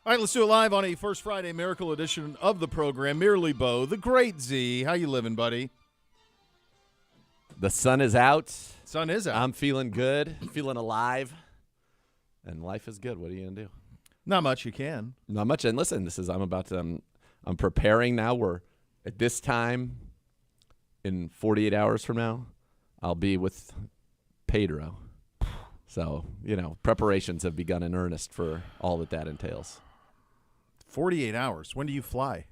All right, let's do it live on a First Friday Miracle edition of the program. Merely Bo, the great Z. How you living, buddy? The sun is out. Sun is out. I'm feeling good, feeling alive, and life is good. What are you gonna do? Not much. You can. Not much. And listen, I'm preparing now. We're at this time in 48 hours from now, I'll be with Pedro. So preparations have begun in earnest for all that entails. 48 hours. When do you fly?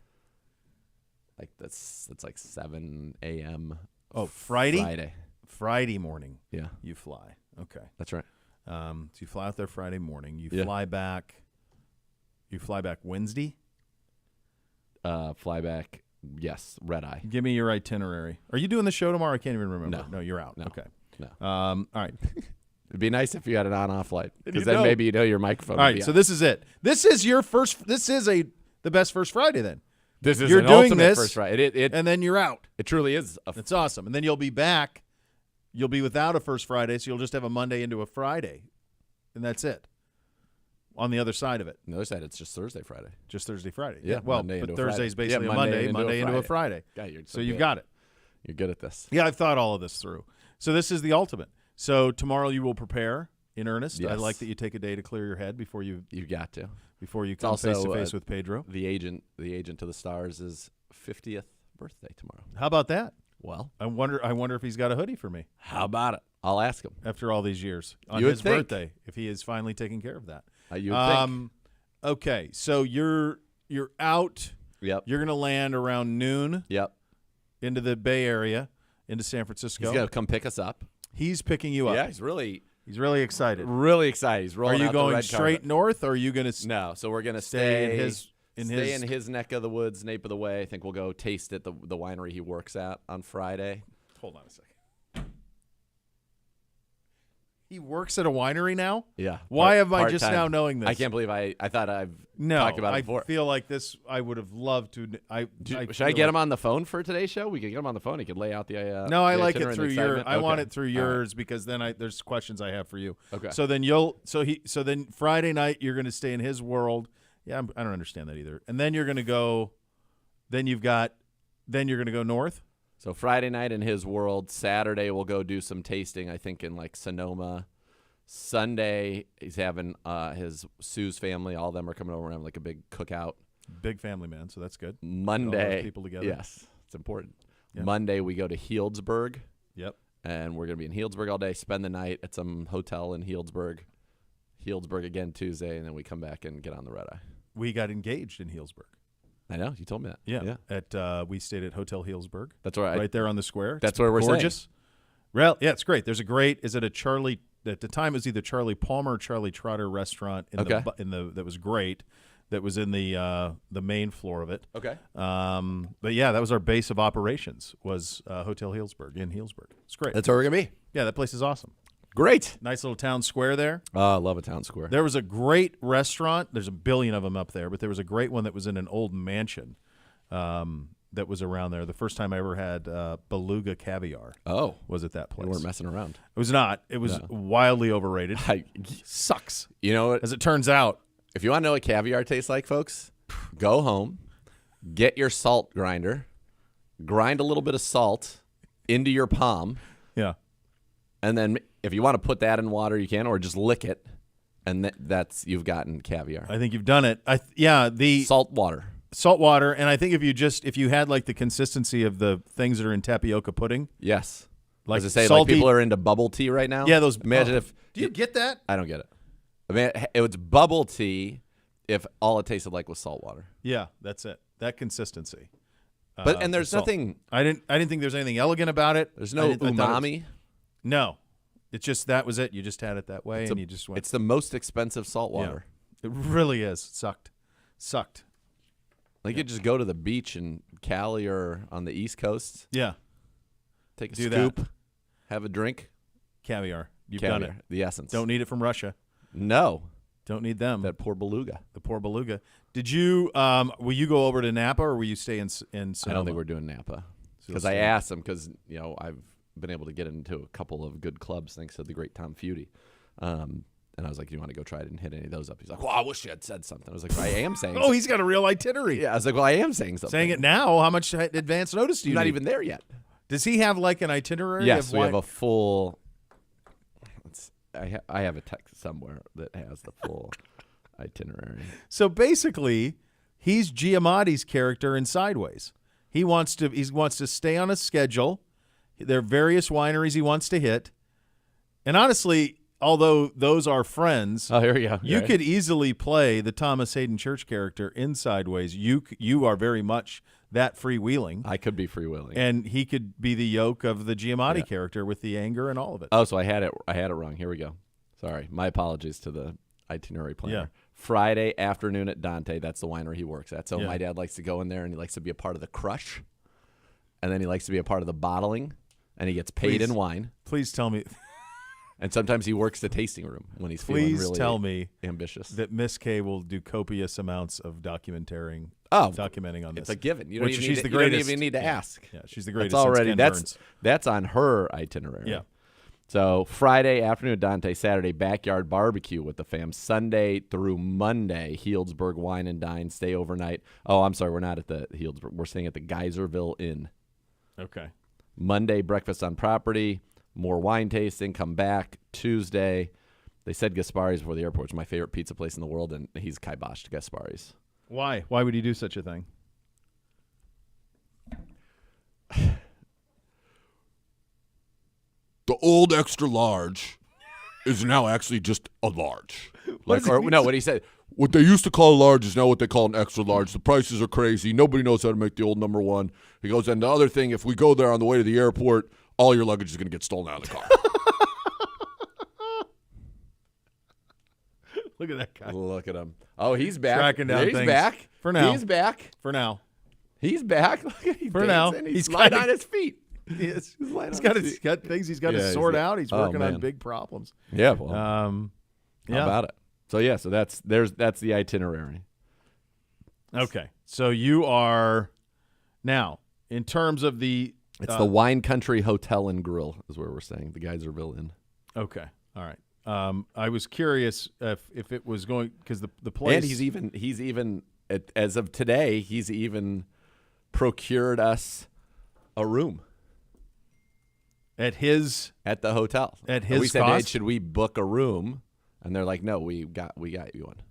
Like that's like 7 a.m. Oh, Friday? Friday. Friday morning. Yeah. You fly. Okay. That's right. So you fly out there Friday morning. You Yeah. fly back. You fly back Wednesday? Fly back. Yes. Red eye. Give me your itinerary. Are you doing the show tomorrow? I can't even remember. No. You're out. No. Okay. No. All right. It'd be nice if you had an on-off light, because You then don't. maybe your microphone. All would right. be So on. this is it. This is your first. This is the best First Friday then. This is You're an doing ultimate this, first Friday. It And then you're out. truly is. It's awesome. And then you'll be back. You'll be without a First Friday, so you'll just have a Monday into a Friday. And that's it. On the other side of it. On the other side, it's just Thursday, Friday. Just Thursday, Friday. Yeah, Well, Monday but into a Thursday's Friday. basically Yeah, a Monday Monday into a Friday. God, you're So you've got it. You're good at this. Yeah, I've thought all of this through. So this is the ultimate. So tomorrow you will prepare in earnest. I Yes. like that you take a day to clear your head before you You got to. come also, face to face with Pedro. The agent to the stars is 50th birthday tomorrow. How about that? Well, I wonder if he's got a hoodie for me how about it? I'll ask him. after all these years on You would his think. birthday, if he is finally taking care of that. You would think. Okay, so you're out. Yep. You're gonna land around noon Yep. into the Bay Area, into San He's Francisco. gonna come pick us up. He's picking you up. Yeah, he's really excited. really excited. He's Are rolling you out the going red straight carpet. north, or are you gonna No, so we're gonna stay stay in his neck of the woods, nape of the way. I think we'll go taste at the winery he works at on Friday. Hold on a second. He works at a winery now? Yeah. Why am I just part-time. now knowing this? I can't believe I thought I've No, talked about it I before. feel like this. I would have loved to. Should I get him on the phone for today's show? We could get him on the phone. He could lay out the. No, I the like it itinerary and through the your. excitement. I want Okay. it through All right. yours because then there's questions I have for you. Okay. So then So then Friday night you're going to stay in his world. Yeah, I don't understand that either. And then you're going to go. Then you're going to go north. So Friday night in his world. Saturday we'll go do some tasting. I think in like Sonoma. Sunday he's having Sue's family. All of them are coming over and having like a big cookout. Big family man, so that's good. Monday, people together. Yes, it's important. Yeah. Monday we go to Healdsburg. Yep. And we're gonna be in Healdsburg all day. Spend the night at some hotel in Healdsburg. Healdsburg again Tuesday, and then we come back and get on the red eye. We got engaged in Healdsburg. I know you told me that. Yeah. We stayed at Hotel Healdsburg. That's right. Right there on the square. That's where we're gorgeous. Well, yeah, it's great. There's a great. Is it a Charlie? At the time, it was either Charlie Palmer or Charlie Trotter restaurant that was great. That was in the main floor of it. Okay. But yeah, that was our base of operations. Was Hotel Healdsburg in Healdsburg. It's great. That's where we're gonna be. Yeah, that place is awesome. Great. Nice little town square there. Oh, I love a town square. There was a great restaurant. There's a billion of them up there, but there was a great one that was in an old mansion. That was around there. The first time I ever had beluga caviar. Oh, was at that place. we weren't messing around. It was not. It was wildly overrated. Sucks. You know what? As it turns out. If you want to know what caviar tastes like, folks, go home, get your salt grinder, grind a little bit of salt into your palm. Yeah. And then if you want to put that in water, you can, or just lick it, and you've gotten caviar. I think you've done it. The salt water. Salt water, and I think if you had like the consistency of the things that are in tapioca pudding. Yes. Like as I say, salty, like people are into bubble tea right now. Yeah, those. Imagine if. Do you get that? I don't get it. I mean, it was bubble tea if all it tasted like was salt water. Yeah, that's it. That consistency. But there's nothing. I didn't think there's anything elegant about it. There's no umami. No, it's just that was it. You just had it that way, and you just went. It's the most expensive salt water. Yeah, it really is. Sucked. Like you just go to the beach in Cali or on the East Coast. Yeah. Take a Do scoop. that. Have a drink. Caviar. You've Caviar, done it. The essence. Don't need it from Russia. No. Don't need them. That poor beluga. The poor beluga. Did you? Will you go over to Napa or will you stay in Sonoma? I don't think we're doing Napa because I asked them because I've been able to get into a couple of good clubs thanks to the great Tom Feudy. And I was like, you want to go try it and hit any of those up? He's like, well, I wish you had said something. I was like, well, I am saying Oh, he's got a real itinerary. Yeah, I was like, well, I am saying something. Saying it now, how much advance notice do you You're not need? even there yet. Does he have like an itinerary? Yes, of we have a full. I have a text somewhere that has the full itinerary. So basically, he's Giamatti's character in Sideways. He wants to stay on a schedule. There are various wineries he wants to hit. And honestly, although those are friends, Oh, here we go. you could easily play the Thomas Hayden Church character in Sideways. You are very much that freewheeling. I could be freewheeling. And he could be the yoke of the Giamatti character with the anger and all of it. Oh, so I had it wrong. Here we go. Sorry. My apologies to the itinerary planner. Yeah. Friday afternoon at Dante. That's the winery he works at. So my dad likes to go in there and he likes to be a part of the crush. And then he likes to be a part of the bottling. And he gets paid in wine. Please tell me. And sometimes he works the tasting room when he's feeling really tell me ambitious. That Miss K will do copious amounts of documenting on this. It's a given. You don't even need to ask. Yeah, she's the greatest. That's on her itinerary. Yeah. So Friday afternoon at Dante, Saturday backyard barbecue with the fam. Sunday through Monday, Healdsburg Wine and Dine. Stay overnight. Oh, I'm sorry, we're not at the Healdsburg. We're staying at the Geyserville Inn. Okay. Monday, breakfast on property. More wine tasting. Come back Tuesday. They said Gaspari's before the airport. It's my favorite pizza place in the world, and he's kiboshed Gaspari's. Why? Why would he do such a thing? The old extra large is now actually just a large. What he said. What they used to call a large is now what they call an extra large. The prices are crazy. Nobody knows how to make the old number one. He goes, and the other thing, if we go there on the way to the airport, all your luggage is going to get stolen out of the car. Look at that guy. Look at him. Oh, he's back. Tracking down He's things. back. For now. He's back. For now. He's back. Look at him. For now. He's light on his feet. He's got things he's got to sort out. He's working on big problems. Yeah. Well, How about it? So that's the itinerary. Okay. So you are now in terms of the it's the Wine Country Hotel and Grill is where we're staying. The Geyserville Inn. Okay. All right. I was curious if it was going because the place and he's even as of today he's even procured us a room at the hotel at his we said, cost? hey, should we book a room? And they're like, no, we got you one.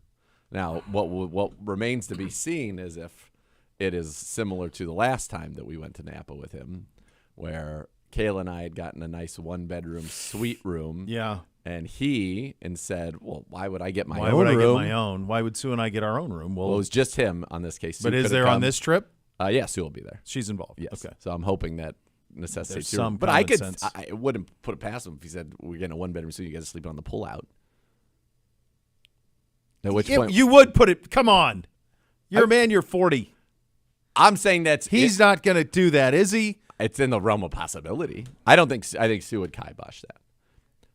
Now, what remains to be seen is if it is similar to the last time that we went to Napa with him, where Kayla and I had gotten a nice 1-bedroom suite room. Yeah. And he said, well, why would I get my own room? Why would I get my own? Why would Sue and I get our own room? Well, it was just him on this case. But is there on this trip? Yeah, Sue will be there. She's involved. Yes. Okay. So I'm hoping that necessitates There's some but I could. sense. I wouldn't put it past him if he said we're getting a 1-bedroom suite. You guys are sleeping on the pull-out. At which point you would put it. Come on, you're a man. You're 40. I'm saying he's not going to do that, is he? It's in the realm of possibility. I think Sue would kibosh that.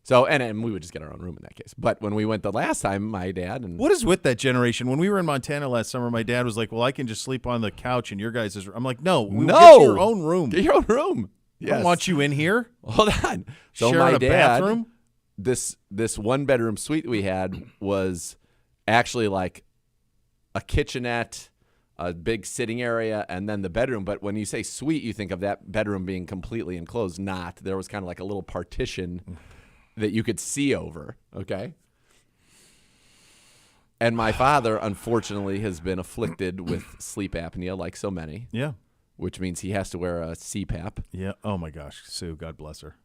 So and we would just get our own room in that case. But when we went the last time, my dad and what is with that generation? When we were in Montana last summer, my dad was like, "Well, I can just sleep on the couch in your guys' room." I'm like, "No, get your own room. Get your own room. Yes. I don't want you in here. Hold on. So sharing my a dad, bathroom. This 1-bedroom suite we had was actually like a kitchenette, a big sitting area, and then the bedroom. But when you say suite, you think of that bedroom being completely enclosed. Not. There was kind of like a little partition that you could see over, okay? And my father, unfortunately, has been afflicted with sleep apnea like so many. Yeah. Which means he has to wear a CPAP. Yeah. Oh, my gosh. Sue, God bless her.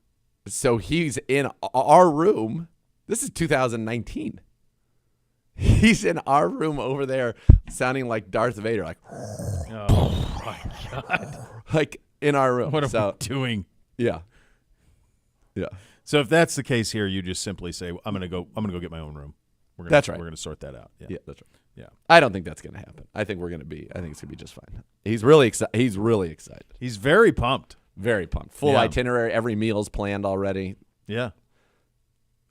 So he's in our room. This is 2019. He's in our room over there sounding like Darth Vader, like, oh, my God. Like in our room. What are we doing? Yeah. Yeah. So if that's the case here, you just simply say, I'm gonna go get my own room. That's right. We're gonna sort that out. Yeah, that's right. Yeah. I don't think that's gonna happen. I think it's gonna be just fine. He's really excited. He's very pumped. Very pumped. Full itinerary. Every meal's planned already. Yeah.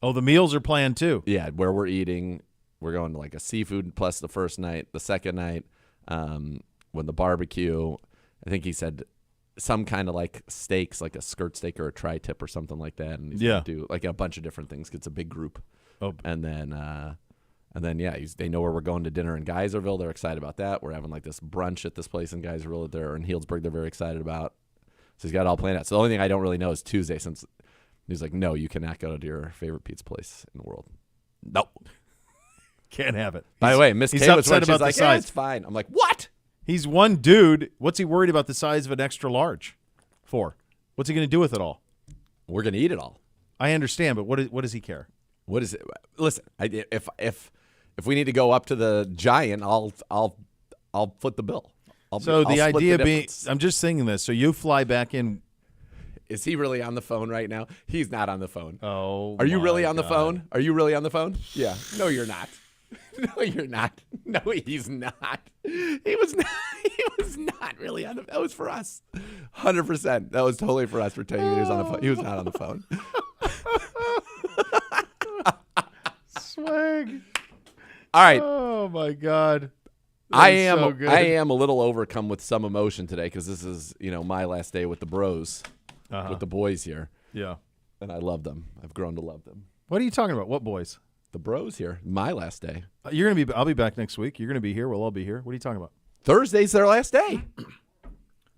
Oh, the meals are planned too. Yeah, where we're eating. We're going to like a seafood plus the first night. The second night, when the barbecue, I think he said some kind of like steaks, like a skirt steak or a tri-tip or something like that. And he's gonna do like a bunch of different things. It's a big group. Oh. And then yeah, they know where we're going to dinner in Geyserville. They're excited about that. We're having like this brunch at this place in Geyserville that they're in Healdsburg. They're very excited about. So he's got it all planned out. So the only thing I don't really know is Tuesday, since he's like, no, you cannot go to your favorite pizza place in the world. Nope. Can't have it. By the way, Miss he's K was upset when she's about the like, size. it's fine. I'm like, what? He's one dude. What's he worried about the size of an extra large for? What's he going to do with it all? We're going to eat it all. I understand, but what does he care? What is it? Listen, if we need to go up to the giant, I'll foot the bill. I'll The split idea the being, difference. I'm just thinking this. So you fly back in. Is he really on the phone right now? He's not on the phone. Oh, Are you my really on the God. phone? Are you really on the phone? Yeah. No, you're not. No, you're not. No, he's not. He was not. He was not really on the. That was for us. 100%. That was totally for us. For telling you he was on the phone. He was not on the phone. Swag. All right. Oh my God. I That is am. so good. I am a little overcome with some emotion today because this is, my last day with the bros, with the boys here, Yeah. and I love them. I've grown to love them. What are you talking about? What boys? The bros here. My last day. You're gonna be. I'll be back next week. You're gonna be here. We'll all be here. What are you talking about? Thursday's their last day.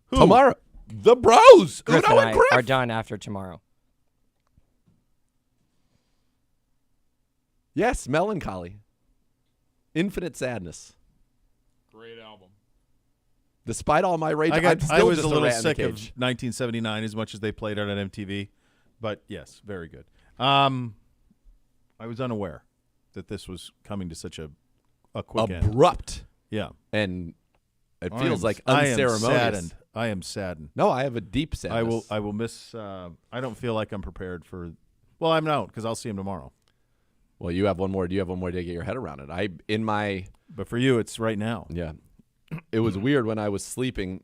Who? Tomorrow. The bros. Griff Uno and and I Griff. are done after tomorrow. Yes, melancholy. Infinite sadness. Great album. Despite all my rage, I'm I still was just a little rat in the sick of cage. 1979 as much as they played it on MTV, but yes, very good. I was unaware that this was coming to such a quick end. Abrupt. Yeah, And it I feels am- like I am unceremonious. saddened. I am saddened. No, I have a deep sadness. I will miss. I don't feel like I'm prepared for. Well, I'm out because I'll see him tomorrow. Well, you have one more. Do you have one more day to get your head around it? But for you, it's right now. Yeah. It was weird when I was sleeping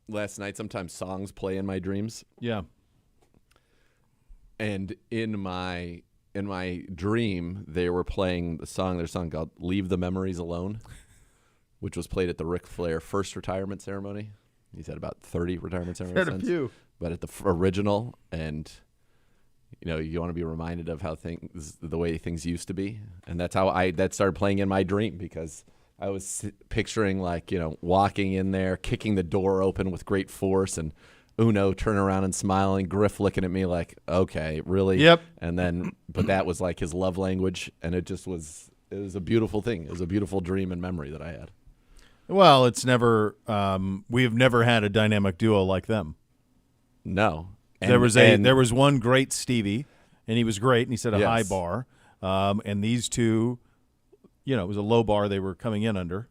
last night. Sometimes songs play in my dreams. Yeah. And in my dream, they were playing their song called Leave the Memories Alone, which was played at the Ric Flair first retirement ceremony. He's had about 30 retirement ceremonies Had a since. few. But at the original, and you want to be reminded of how the way things used to be. And that's how that started playing in my dream, because I was picturing walking in there, kicking the door open with great force, and Uno turning around and smiling, Griff looking at me like, okay, really? Yep. And then, but that was like his love language, and it was a beautiful thing. It was a beautiful dream and memory that I had. Well, it's never. We have never had a dynamic duo like them. No. There was one great Stevie, and he was great, and he set a high Yes. bar. And these two, it was a low bar they were coming in under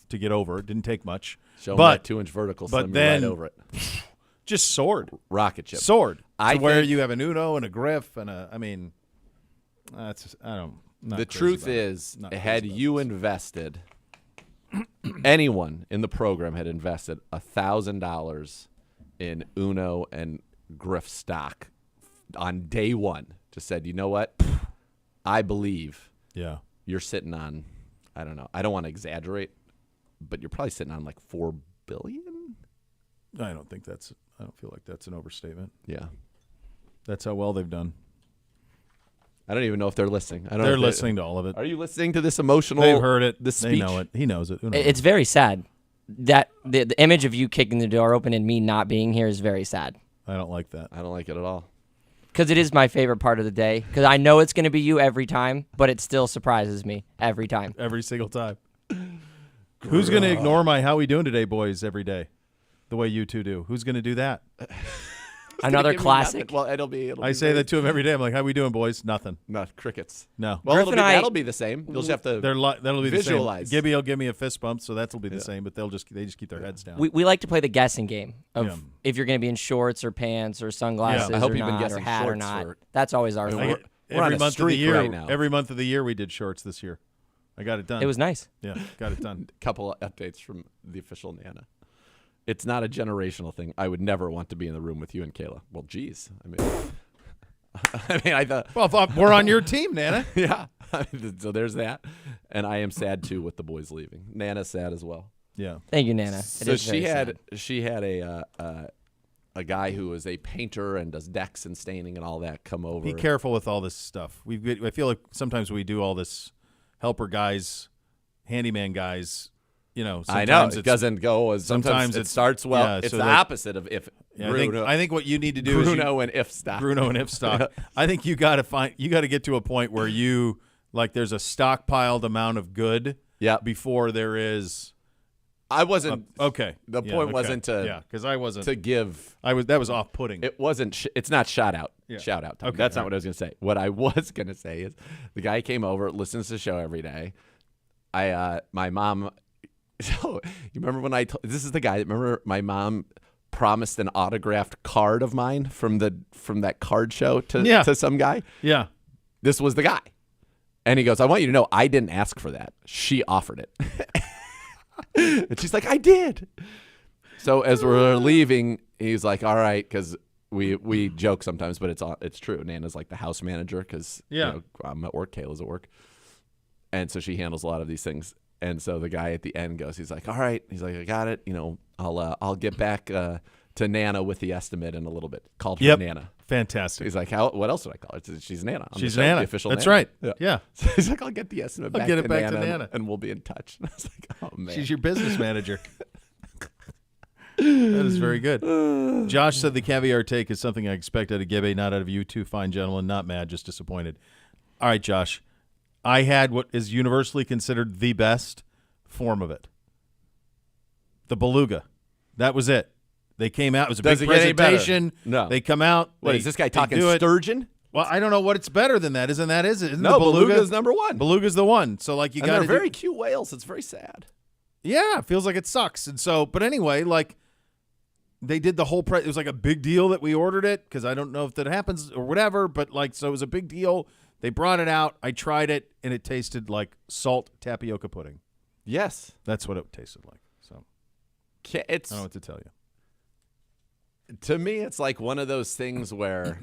to get over. It didn't take much. Showing but that 2-inch vertical, but slim then- right over it. just soared. Rocket ship. Soared. I to where think- you have an Uno and a Griff and a. I mean, that's I don't. Not The crazy truth about it. is, Not had crazy about you this. invested, anyone in the program had invested $1,000 in Uno and Griff stock on day one, just said, you know what? I believe Yeah. you're sitting on, I don't know, I don't want to exaggerate, but you're probably sitting on like $4 billion. I don't think that's. I don't feel like that's an overstatement. Yeah. That's how well they've done. I don't even know if they're listening. I don't know They're if listening to all of it. Are you listening to this emotional? They've heard it. This They speech? know it. He knows it. Who knows It's very sad. That the image of you kicking the door open and me not being here is very sad. I don't like that. I don't like it at all. Because it is my favorite part of the day. Because I know it's going to be you every time, but it still surprises me every time. Every single time. Who's going to ignore my "How we doing today, boys" every day, the way you two do? Who's going to do that? Another Give me classic. nothing. Well, it'll be I say that to him every day. I'm like, "How we doing, boys?" Nothing. No, crickets. No. Well, Griff and that'll be the same. You'll just have to. That'll be visualize. the same. Gibby will give me a fist bump, so that'll be the same. But they just keep their heads down. We like to play the guessing game of Yeah. if you're going to be in shorts or pants or sunglasses Yeah. I hope or you've been not or guessing hat or shorts not. for- That's always our I mean, thing. we're on every a month of the streak year. right now. Every month of the year, we did shorts this year. I got it done. It was nice. Yeah, got it done. Couple of updates from the official Nana. It's not a generational thing. I would never want to be in the room with you and Kayla. Well, geez. I thought. Well, we're on your team, Nana. Yeah. So there's that, and I am sad too with the boys leaving. Nana's sad as well. Yeah. Thank you, Nana. It So is very sad. she had a guy who is a painter and does decks and staining and all that come over. Be careful with all this stuff. I feel like sometimes we do all this helper guys, handyman guys. I know it doesn't go as sometimes it starts well. yeah, it's so the opposite of if. Yeah, Bruno, I think what you need to do is Bruno and if stock. Bruno and if stock. I think you got to get to a point where there's a stockpiled amount of good. Yeah. Before there is. I wasn't okay. The point wasn't to because I wasn't to give. That was off-putting. It wasn't. It's not shout out. Yeah. Shout out. Time. Okay, That's not what I was going to say. What I was going to say is the guy came over, listens to the show every day. My mom. So you remember when this is the guy that remember my mom promised an autographed card of mine from that card show to some guy. Yeah. This was the guy. And he goes, I want you to know I didn't ask for that. She offered it. And she's like, I did. So as we're leaving, he's like, all right, because we joke sometimes, but it's true. Nana's like the house manager because I'm at work, Kayla's at work. And so she handles a lot of these things. And so the guy at the end goes, he's like, all right. He's like, I got it. I'll get back to Nana with the estimate in a little bit. Called her Nana. Fantastic. He's like, what else would I call her? She's Nana. She's Nana. The official That's Nana. right. Yeah. So he's like, I'll get the estimate back, get it to, back Nana to Nana. and we'll be in touch. And I was like, oh, man. She's your business manager. That is very good. Josh said the caviar take is something I expect out of Gibby, not out of you two fine gentlemen. Not mad, just disappointed. All right, Josh. I had what is universally considered the best form of it. The beluga. That was it. They came out. It was a Does big it get any better? presentation. No. They come out. What, is this guy talking do it. sturgeon? Well, I don't know what it's better than that. Isn't No, the beluga? beluga's number one. Beluga's the one. So like you and got they're very cute whales. It's very sad. Yeah, it feels like it sucks. And so, but anyway, like they did the whole it was like a big deal that we ordered it because I don't know if that happens or whatever, but like so it was a big deal. They brought it out. I tried it and it tasted like salt tapioca pudding. Yes. That's what it tasted like. So I don't know what to tell you. To me, it's like one of those things where,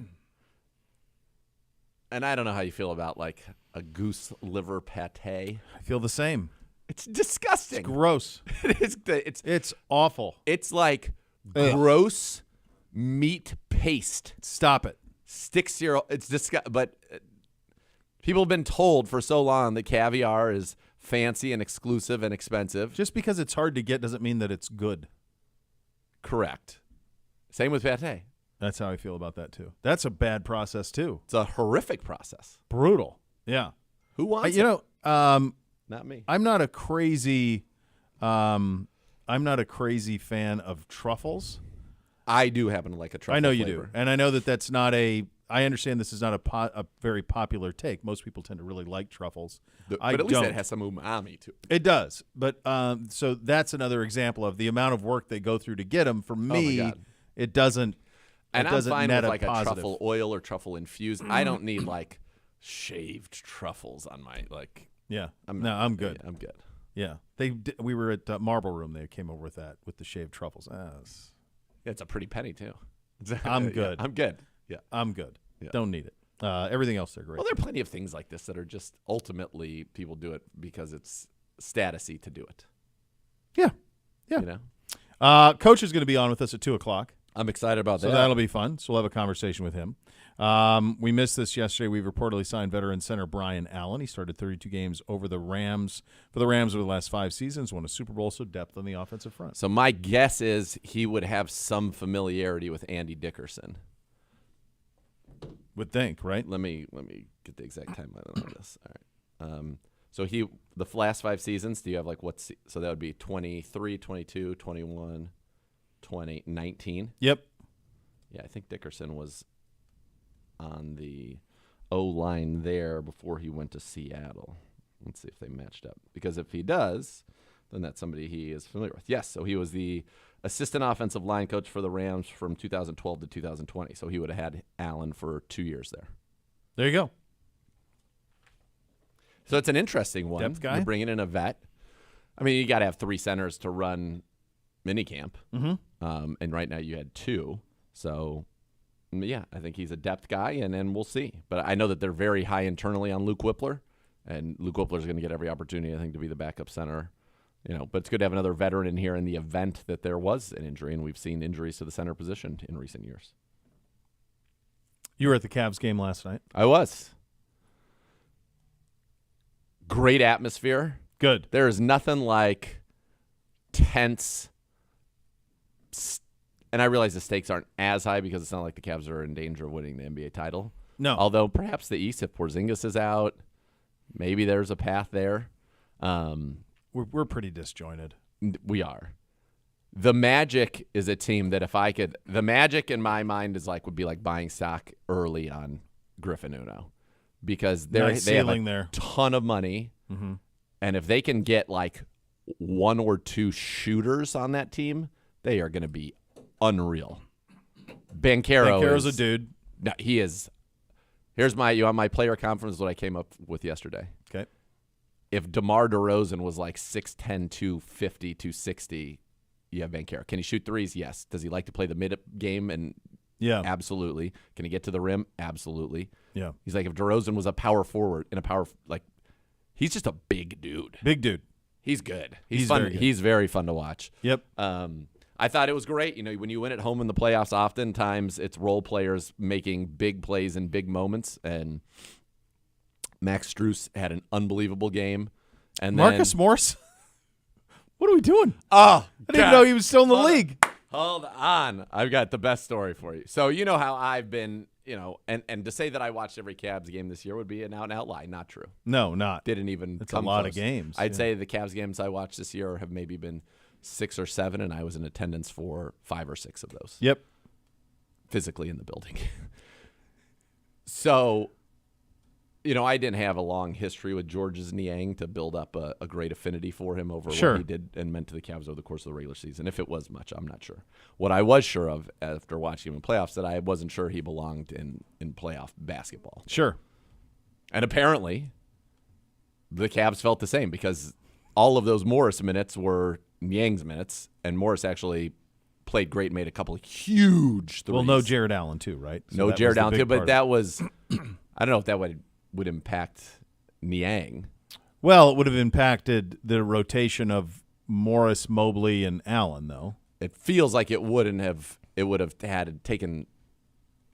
and I don't know how you feel about like a goose liver pate. I feel the same. It's disgusting. It's gross. It's awful. It's like gross meat paste. Stop it. Sticks to your. It's disgusting. But people have been told for so long that caviar is fancy and exclusive and expensive. Just because it's hard to get doesn't mean that it's good. Correct. Same with pate. That's how I feel about that too. That's a bad process too. It's a horrific process. Brutal. Yeah. Who wants it? Not me. I'm not a crazy fan of truffles. I do happen to like a truffle I know you flavor. do. And I know that that's not I understand this is not a very popular take. Most people tend to really like truffles. But I at least don't. it has some umami to it. It does. But so that's another example of the amount of work they go through to get them. For me, God. it doesn't. And it I'm doesn't fine net with a like a positive. truffle oil or truffle infused. I don't need like shaved truffles on my like. Yeah. I'm good. Yeah, I'm good. Yeah. We were at Marble Room. They came over with that with the shaved truffles. It's a pretty penny too. I'm good. Yeah, I'm good. Yeah. I'm good. Yeah. Don't need it. Everything else they're great. Well, there are plenty of things like this that are just ultimately people do it because it's statusy to do it. Yeah. Yeah. You know? Coach is going to be on with us at 2:00. I'm excited about So that. that'll be fun. So we'll have a conversation with him. We missed this yesterday. We've reportedly signed veteran center Brian Allen. He started 32 games over the Rams for the Rams over the last 5 seasons, won a Super Bowl, so depth on the offensive front. So my guess is he would have some familiarity with Andy Dickerson. Would think, right? Let me get the exact timeline on this. All right. So the last 5 seasons, do you have like so that would be 23, 22, 21, 20, 19? Yep. Yeah, I think Dickerson was on the O-line there before he went to Seattle. Let's see if they matched up. Because if he does, then that's somebody he is familiar with. Yes, so he was the assistant offensive line coach for the Rams from 2012 to 2020. So he would have had Allen for 2 years there. There you go. So it's an interesting one. Depth guy. You're bringing in a vet. I mean, you got to have 3 centers to run minicamp. Mm-hmm. And right now you had 2. So, yeah, I think he's a depth guy, and we'll see. But I know that they're very high internally on Luke Whippler, and Luke Whippler is going to get every opportunity, I think, to be the backup center But it's good to have another veteran in here in the event that there was an injury, and we've seen injuries to the center position in recent years. You were at the Cavs game last night. I was. Great atmosphere. Good. There is nothing like tense, and I realize the stakes aren't as high because it's not like the Cavs are in danger of winning the NBA title. No. Although perhaps the East, if Porzingis is out, maybe there's a path there. We're pretty disjointed. We are. The Magic is a team that the Magic in my mind would be like buying stock early on Griffin Uno, because they have a ton of money, and if they can get like one or two shooters on that team, they are going to be unreal. Banchero's a dude. No, he is. Here's my player conference. What I came up with yesterday. Okay. If DeMar DeRozan was like 6'10", 250, 260, you have Banchero. Can he shoot threes? Yes. Does he like to play the mid game? And yeah, absolutely. Can he get to the rim? Absolutely. Yeah. He's like, if DeRozan was a power forward he's just a big dude. Big dude. He's good. He's fun. Very good. He's very fun to watch. Yep. I thought it was great. When you win at home in the playoffs, oftentimes it's role players making big plays in big moments, and Max Strus had an unbelievable game. And Marcus then, Morris? What are we doing? Oh, I didn't know he was still in the league. Hold on. I've got the best story for you. So you know how I've been, and to say that I watched every Cavs game this year would be an out-and-out lie. Not true. No, not. Didn't even It's come a lot close. of games. I'd say the Cavs games I watched this year have maybe been 6 or 7, and I was in attendance for 5 or 6 of those. Yep. Physically in the building. So, I didn't have a long history with Georges Niang to build up a great affinity for him over Sure. what he did and meant to the Cavs over the course of the regular season. If it was much, I'm not sure. What I was sure of after watching him in playoffs, that I wasn't sure he belonged in playoff basketball. Sure. And apparently, the Cavs felt the same, because all of those Morris minutes were Niang's minutes, and Morris actually played great, made a couple of huge threes. Well, no Jared Allen, too, right? So No that was Jared the Allen, big too, but part that was – I don't know if that would impact Niang. Well, it would have impacted the rotation of Morris, Mobley, and Allen, though. It feels like it wouldn't have – it would have taken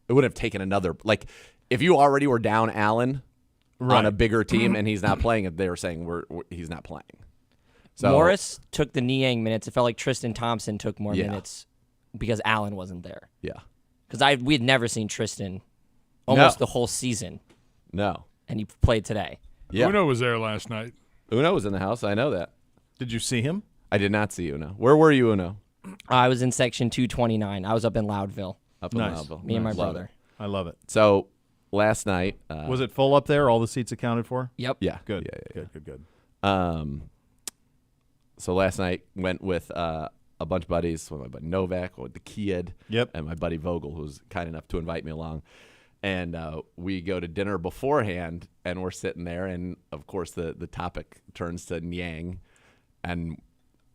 another – like, if you already were down Allen on a bigger team and he's not playing, they were saying he's not playing. So, Morris took the Niang minutes. It felt like Tristan Thompson took more Yeah. minutes because Allen wasn't there. Yeah. Because we had never seen Tristan almost the whole season, No. and he played today. Yeah. Uno was there last night. Uno was in the house. I know that. Did you see him? I did not see Uno. Where were you, Uno? I was in section 229. I was up in Loudville. Up in Nice. Loudville. Me and my Love brother. it. I love it. So last night, Was it full up there? All the seats accounted for? Yep. yeah, Good. Yeah. Good. So last night went with a bunch of buddies, with my buddy Novak, with the kid, Yep. and my buddy Vogel, who's kind enough to invite me along. And we go to dinner beforehand, and we're sitting there, and of course the topic turns to Niang, and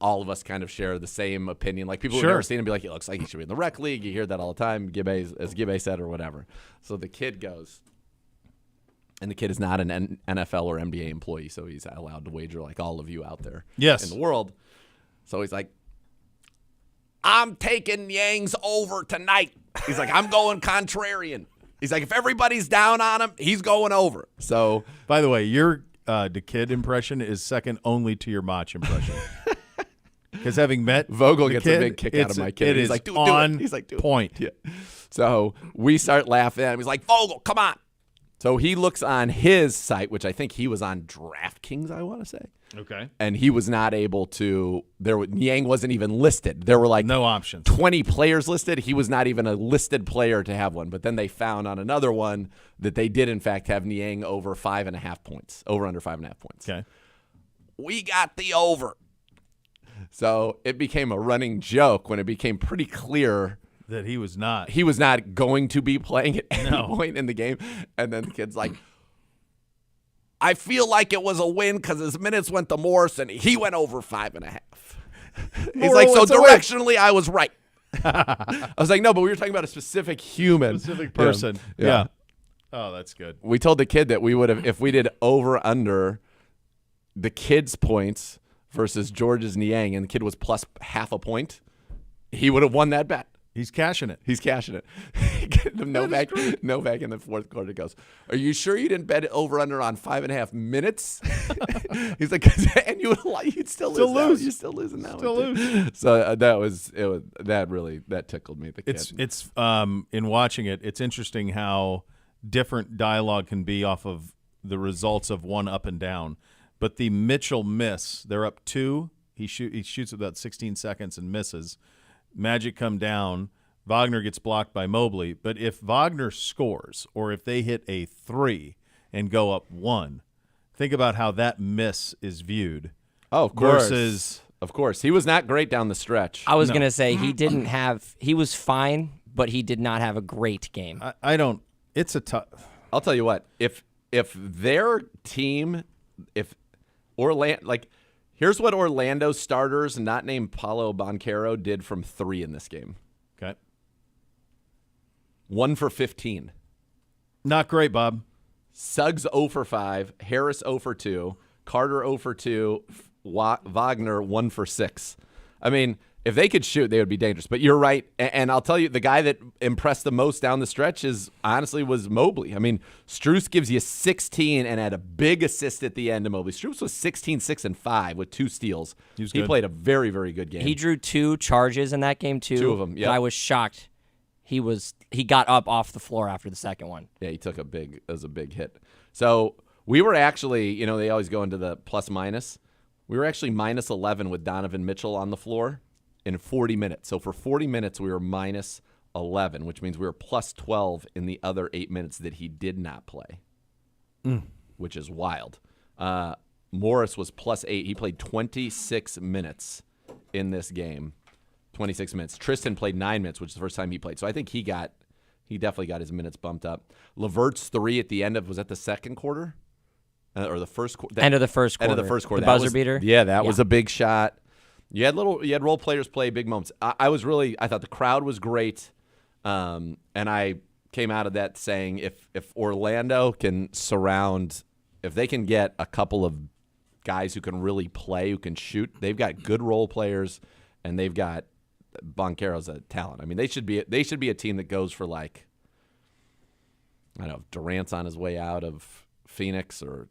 all of us kind of share the same opinion. Like, people who've Sure. never seen him be like, it looks like he should be in the rec league. You hear that all the time, as Gibbe said, or whatever. So the kid goes, and the kid is not an NFL or NBA employee, so he's allowed to wager like all of you out there Yes. in the world. So he's like, I'm taking Yang's over tonight. He's like, I'm going contrarian. He's like, if everybody's down on him, he's going over. So, By the way, your the kid impression is second only to your Mach impression. Because having met Vogel the gets kid, a big kick out of my kid. It He's is like, do on it. He's like, do point. it. Yeah. So we start laughing at him. He's like, Vogel, come on. So he looks on his site, which I think he was on DraftKings, I want to say. Okay. And he was not able to. Niang wasn't even listed. There were like No options. 20 players listed. He was not even a listed player to have one. But then they found on another one that they did, in fact, have Niang over 5.5 points, over under 5.5 points. Okay. We got the over. So it became a running joke when it became pretty clear That he was not. he was not going to be playing at any No. point in the game. And then the kid's like, I feel like it was a win because his minutes went to Morris and he went over 5.5. He's like, so it's a win." directionally, I was right. I was like, no, but we were talking about a specific human. Specific person. Yeah. Oh, that's good. We told the kid that we would have, if we did over under the kid's points versus George's Niang, and the kid was plus half a point, he would have won that bet. He's cashing it. He's cashing it. Novak in the fourth quarter goes, "Are you sure you didn't bet it over under on 5.5 minutes?" He's like, "And you'd still lose. You're still losing now. Still lose." So that tickled me. The kid. It's in watching it, it's interesting how different dialogue can be off of the results of one up and down. But the Mitchell miss, they're up 2. He shoots about 16 seconds and misses. Magic come down. Wagner gets blocked by Mobley. But if Wagner scores or if they hit a 3 and go up 1, think about how that miss is viewed. Oh, of course. Versus, of course. He was not great down the stretch. I was going to say he was fine, but he did not have a great game. I don't – it's a tough – I'll tell you what. If their team – if Orlando – like – here's what Orlando starters, not named Paolo Banchero, did from 3 in this game. Okay. 1 for 15. Not great, Bob. Suggs 0 for 5. Harris 0 for 2. Carter 0 for 2. Wagner 1 for 6. I mean, if they could shoot, they would be dangerous. But you're right. And I'll tell you, the guy that impressed the most down the stretch was Mobley. I mean, Strus gives you 16 and had a big assist at the end of Mobley. Strus was 16, 6, and 5 with 2 steals. He played a very, very good game. He drew 2 charges in that game, too. 2 of them, yeah. I was shocked. He got up off the floor after the second one. Yeah, he took it was a big hit. So we were actually, they always go into the plus minus. We were actually minus 11 with Donovan Mitchell on the floor in 40 minutes. So for 40 minutes, we were minus 11, which means we were plus 12 in the other 8 minutes that he did not play, which is wild. Morris was plus 8. He played 26 minutes in this game. 26 minutes. Tristan played 9 minutes, which is the first time he played. So I think he definitely got his minutes bumped up. LeVert's 3 at the end of, was that the second quarter? Or the first quarter? End of the first quarter. End of the first quarter. The buzzer beater? Yeah, that was a big shot. You had role players play big moments. I thought the crowd was great. And I came out of that saying if Orlando can if they can get a couple of guys who can really play, who can shoot, they've got good role players, and they've got Banchero's a talent. I mean, they should be a team that goes for Durant's on his way out of Phoenix or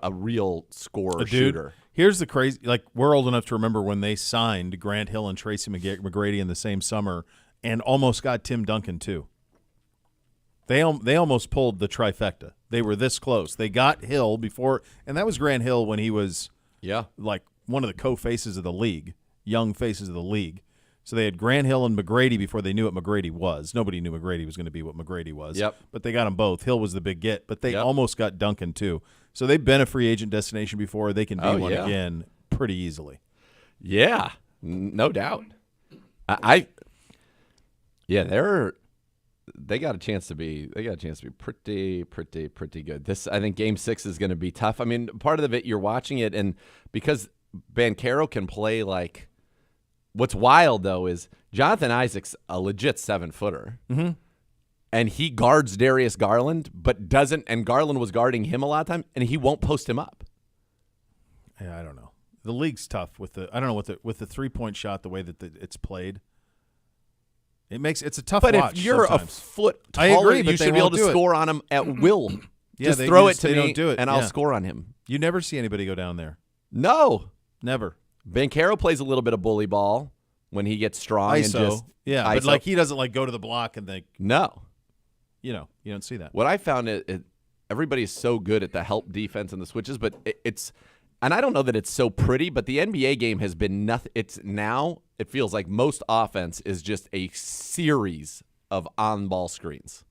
a real scorer shooter. Here's the crazy, we're old enough to remember when they signed Grant Hill and Tracy McGrady in the same summer and almost got Tim Duncan too. They almost pulled the trifecta. They were this close. They got Hill before, and that was Grant Hill when he was one of the co-faces of the league, young faces of the league. So they had Grant Hill and McGrady before they knew what McGrady was. Nobody knew McGrady was going to be what McGrady was. Yep. But they got them both. Hill was the big get, but they almost got Duncan too. So they've been a free agent destination before. They can be one again pretty easily. Yeah, no doubt. They got a chance to be pretty good. I think Game 6 is going to be tough. I mean, part of it you're watching it, and because Banchero can play what's wild though is Jonathan Isaac's a legit 7-footer. Mm-hmm. And he guards Darius Garland, but doesn't. And Garland was guarding him a lot of time, and he won't post him up. Yeah, I don't know. The league's tough with the 3-point shot, the way that it's played. It's a tough watch. But if you're sometimes. a foot taller, I agree, but you they should be able won't to do it. score on him at will. Yeah, just throw it to they me, don't do it. and I'll score on him. You never see anybody go down there. No, never. Banchero plays a little bit of bully ball when he gets strong. ISO. And just but ISO. he doesn't go to the block and think. No. You don't see that. What I found everybody is so good at the help defense and the switches, but it's, and I don't know that it's so pretty, but the NBA game has been nothing. It feels like most offense is just a series of on-ball screens.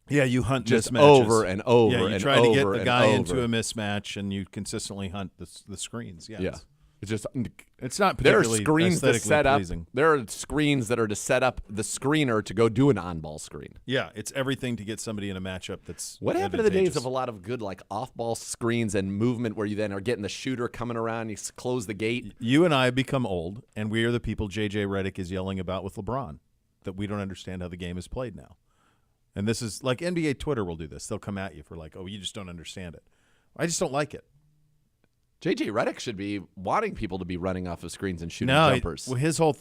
Yeah, you hunt just mismatches. over and over. Yeah, you and try over to get the guy and into over. a mismatch, and you consistently hunt the screens. Yeah. It's just It's not there are particularly screens to aesthetically set up. pleasing. There are screens that are to set up the screener to go do an on-ball screen. Yeah, it's everything to get somebody in a matchup that's What happened to the days advantageous. of a lot of good off-ball screens and movement where you then are getting the shooter coming around, you close the gate? You and I have become old, and we are the people J.J. Redick is yelling about with LeBron, that we don't understand how the game is played now. And this is like NBA Twitter will do this. They'll come at you for oh, you just don't understand it. I just don't like it. JJ Redick should be wanting people to be running off of screens and shooting No, jumpers. his whole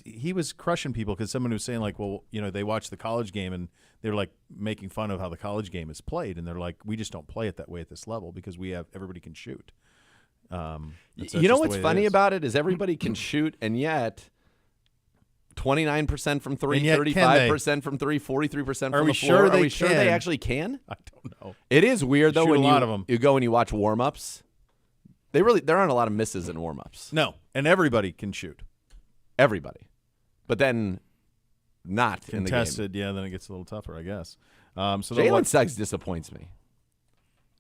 he was crushing people because someone was saying like, well, they watched the college game and they're like making fun of how the college game is played, and they're like, we just don't play it that way at this level because everybody can shoot. That's you know just what's the way it funny is. about it is everybody can shoot, and yet 29% from three, And yet, can 35% from three, 43% from Are the we floor. sure Are they we sure they can? actually can? I don't know. It is weird though shoot when a you lot of 'em. you go and you watch warm-ups. There aren't a lot of misses in warm-ups. No, and everybody can shoot. Everybody, but then not in the game. Contested, yeah, then it gets a little tougher, I guess. So Jalen Suggs disappoints me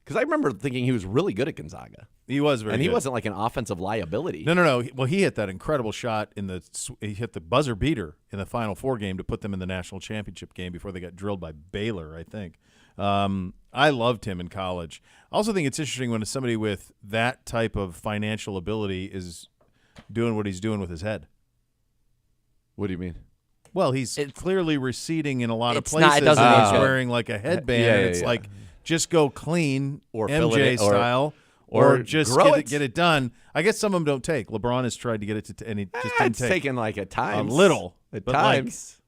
because I remember thinking he was really good at Gonzaga, he was very and he good. wasn't like an offensive liability. No. Well, he hit that incredible shot he hit the buzzer beater in the Final Four game to put them in the national championship game before they got drilled by Baylor, I think. I loved him in college. I also think it's interesting when somebody with that type of financial ability is doing what he's doing with his head. What do you mean? Well, he's clearly receding in a lot of It's not- places. it doesn't and look he's good. wearing like a headband. Yeah, and it's yeah. like just go clean Or fill it MJ in, or style. Or just grow it. get it done. I guess some of them don't take. LeBron has tried to get it to, and he just didn't It's take taken like at times. a little. At but like, times.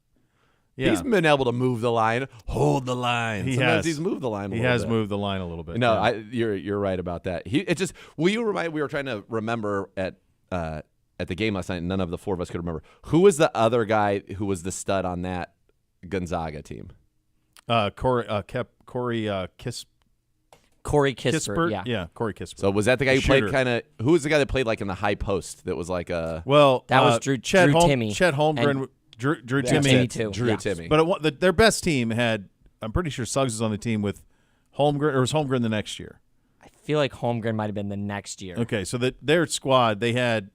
yeah, He's been able to move the line, hold the line. He Sometimes has. he's moved the line. he has moved the line a little bit. No, yeah. you're right about that. It just will you remind? We were trying to remember at the game last night. And none of the four of us could remember who was the other guy who was the stud on that Gonzaga team. Corey Kispert, yeah. Corey Kispert. So was that the guy The who played shooter. kind of? Who was the guy that played like in the high post? That was like a Well, That was Drew Timme. Chet Holmgren, And Drew That's Timme. Timme too. Drew Yeah. Timme. But their best team had, I'm pretty sure Suggs was on the team with Holmgren, or was Holmgren the next year? I feel like Holmgren might have been the next year. Okay, so their squad, they had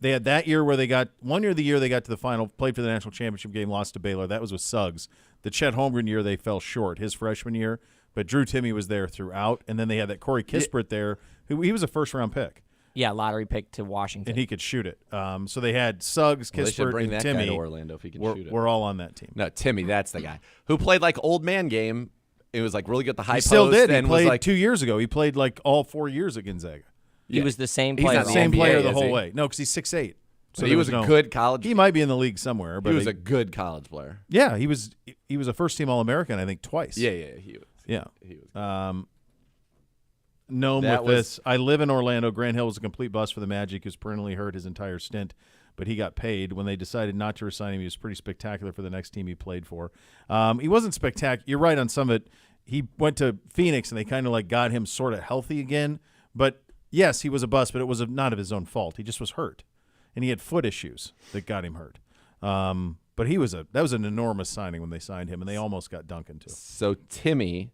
that year where they got, one year of the year they got to the final, played for the national championship game, lost to Baylor. That was with Suggs. The Chet Holmgren year, they fell short his freshman year, but Drew Timme was there throughout. And then they had that Corey Kispert there, who he was a first-round pick, Yeah, lottery pick to Washington. and he could shoot it. So they had Suggs, Well, they should Kispert, bring and that guy to Timme. Orlando if he can shoot it. We're all on that team. No, Timmy, that's the guy who played like old man game. It was like really good at the high He post. still did. He and was played like 2 years ago. He played like all 4 years at Gonzaga. He was the same He's player. not The the same NBA, player the is whole he? way. No, because he's 6'8". So there he was a good college. He might be in the league somewhere, but He was a good college player. yeah, he was a first team All American, I think, twice. Yeah, he was. Yeah. He was. Gnome That with was- this. I live in Orlando. Grant Hill was a complete bust for the Magic. He was perennially hurt his entire stint, but he got paid. When they decided not to resign him, he was pretty spectacular for the next team he played for. He wasn't spectacular. You're right on some of it. He went to Phoenix, and they kind of like got him sort of healthy again. But yes, he was a bust, but it was not of his own fault. He just was hurt, and he had foot issues that got him hurt. But that was an enormous signing when they signed him, and they almost got Duncan too. So Timmy,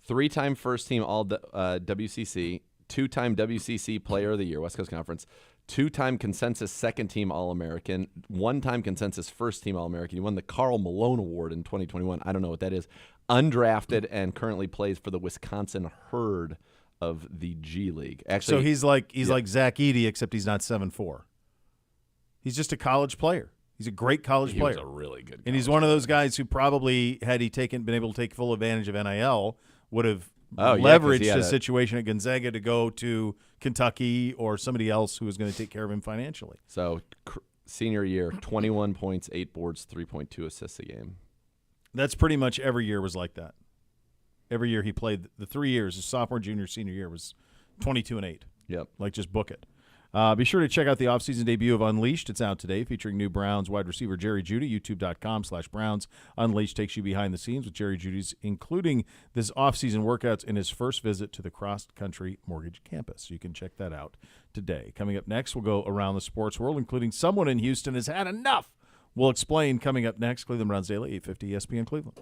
3-time first team All WCC, 2-time WCC Player of the Year, West Coast Conference, 2-time consensus second team All American, 1-time consensus first team All American. He won the Karl Malone Award in 2021. I don't know what that is. Undrafted and currently plays for the Wisconsin Herd of the G League. Actually, So he's like Zach Edey, except he's not 7'4". He's just a college player. He's a great college he player, was a really good. and he's one of those guys who probably, had he been able to take full advantage of NIL, would have Oh, yeah, 'cause he leveraged had his a- situation at Gonzaga to go to Kentucky or somebody else who was going to take care of him financially. So senior year, 21 points, 8 boards, 3.2 assists a game. That's pretty much every year was like that. Every year he played, the 3 years, his sophomore, junior, senior year was 22 and 8. Yep. Like, just book it. Be sure to check out the offseason debut of Unleashed. It's out today, featuring new Browns wide receiver Jerry Jeudy. YouTube.com/Browns. Unleashed takes you behind the scenes with Jerry Jeudy's, including this offseason workouts and his first visit to the Cross Country Mortgage Campus. You can check that out today. Coming up next, we'll go around the sports world, including someone in Houston has had enough. We'll explain coming up next. Cleveland Browns Daily, 850 ESPN Cleveland.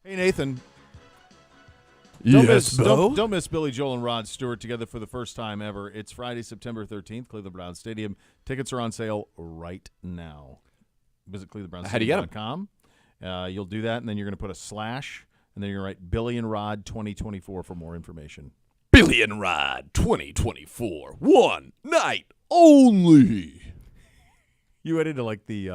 Hey, Nathan. Yes, Bo? Don't miss Billy Joel and Rod Stewart together for the first time ever. It's Friday, September 13th, Cleveland Browns Stadium. Tickets are on sale right now. Visit clevelandbrownsstadium.com. You'll do that, and then you're going to put a slash, and then you're going to write Billy and Rod 2024 for more information. Billy and Rod 2024. One night only. You went into like the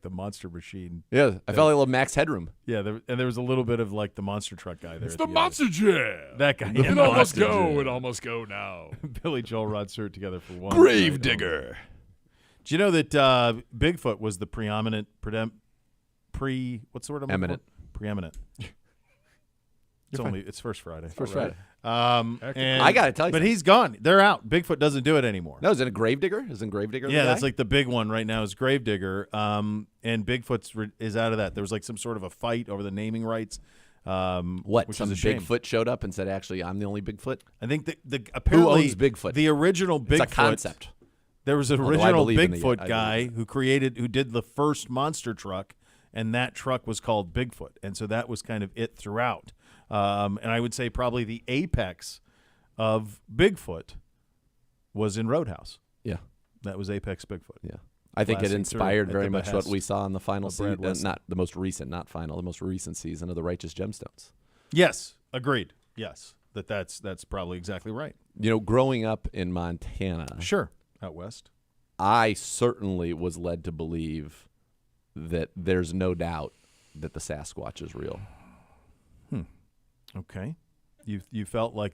Monster Machine. Yeah, I felt like a little Max Headroom. Yeah, and there was a little bit of like the Monster Truck guy there. It's at the end. Monster Jam. That guy. It almost go. It almost go now. Billy Joel, Rod Stewart together for one. Grave night digger. only. Do you know that Bigfoot was the preeminent what's the word I'm looking Eminent. for? Preeminent. It's First Friday. First Friday. And, I gotta tell you but something. he's gone. They're out. Bigfoot doesn't do it anymore. No, is it a Gravedigger? Isn't Gravedigger? Yeah, the that's guy? like the big one right now is Gravedigger. And Bigfoot's is out of that. There was like some sort of a fight over the naming rights. What? Which Some is a shame. Bigfoot showed up and said, "Actually, I'm the only Bigfoot." I think the apparently owns Bigfoot? The original Bigfoot. It's a concept. There was an Although I original believe in the- Bigfoot I guy believe who did the first monster truck, and that truck was called Bigfoot, and so that was kind of it throughout. And I would say probably the apex of Bigfoot was in Roadhouse. Yeah, That was apex Bigfoot. yeah. I think it Classic inspired tour at very the much what behest we saw in the final of Brad season, Wilson. not the most recent, not final, the most recent season of the Righteous Gemstones. Yes, agreed. Yes, that's probably exactly right. You know, growing up in Montana, Sure, out west. I certainly was led to believe that there's no doubt that the Sasquatch is real. Okay, you felt like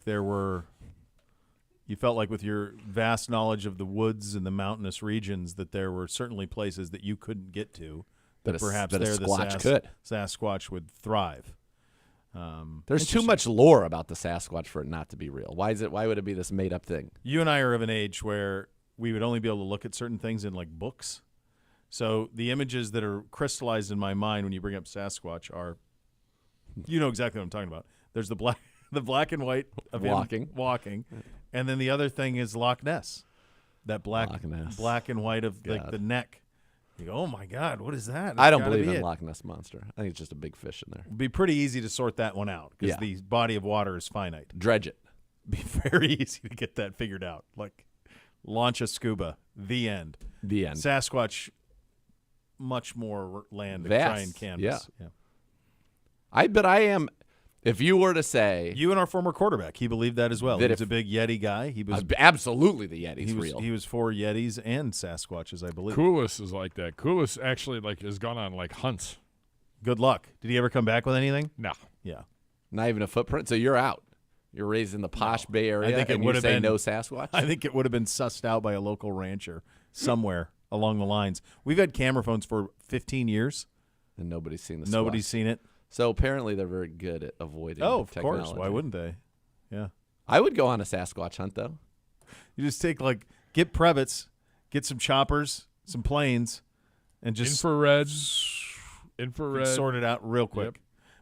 with your vast knowledge of the woods and the mountainous regions that there were certainly places that you couldn't get to That a- perhaps that a there Squatch could. Sasquatch would thrive. There's too much lore about the Sasquatch for it not to be real. Why would it be this made up thing? You and I are of an age where we would only be able to look at certain things in like books. So the images that are crystallized in my mind when you bring up Sasquatch are, you know exactly what I'm talking about. There's the black and white of him walking, and then the other thing is Loch Ness, that Loch Ness. black and white of like God. the neck. You go, oh my God, what is that? I It's don't gotta believe be in it. Loch Ness Monster. I think it's just a big fish in there. It'd be pretty easy to sort that one out because Yeah. the body of water is finite. Dredge it. Be very easy to get that figured out. Like launch a scuba. The end. The end. Sasquatch, much more land to Vast, try and canvas. Yeah. I bet I am. If you were to say You and our former quarterback, he believed that as well. That He was if- a big Yeti guy. He was absolutely the Yeti's he was real. he was for Yetis and Sasquatches, I believe. Coolest is like that. Coolest actually has gone on like hunts. Good luck. Did he ever come back with anything? No. Yeah. Not even a footprint. So you're out. You're raised in the posh Bay Area. think it and you would've say been- no Sasquatch. I think it would have been sussed out by a local rancher somewhere along the lines. We've had camera phones for 15 years. and nobody's seen the. Nobody's Squatch. seen it. So apparently they're very good at avoiding. Oh, of technology. course. Why wouldn't they? Yeah. I would go on a Sasquatch hunt though. You just take get Prevets, get some choppers, some planes, and just Infrared. sort it out real quick. Yep.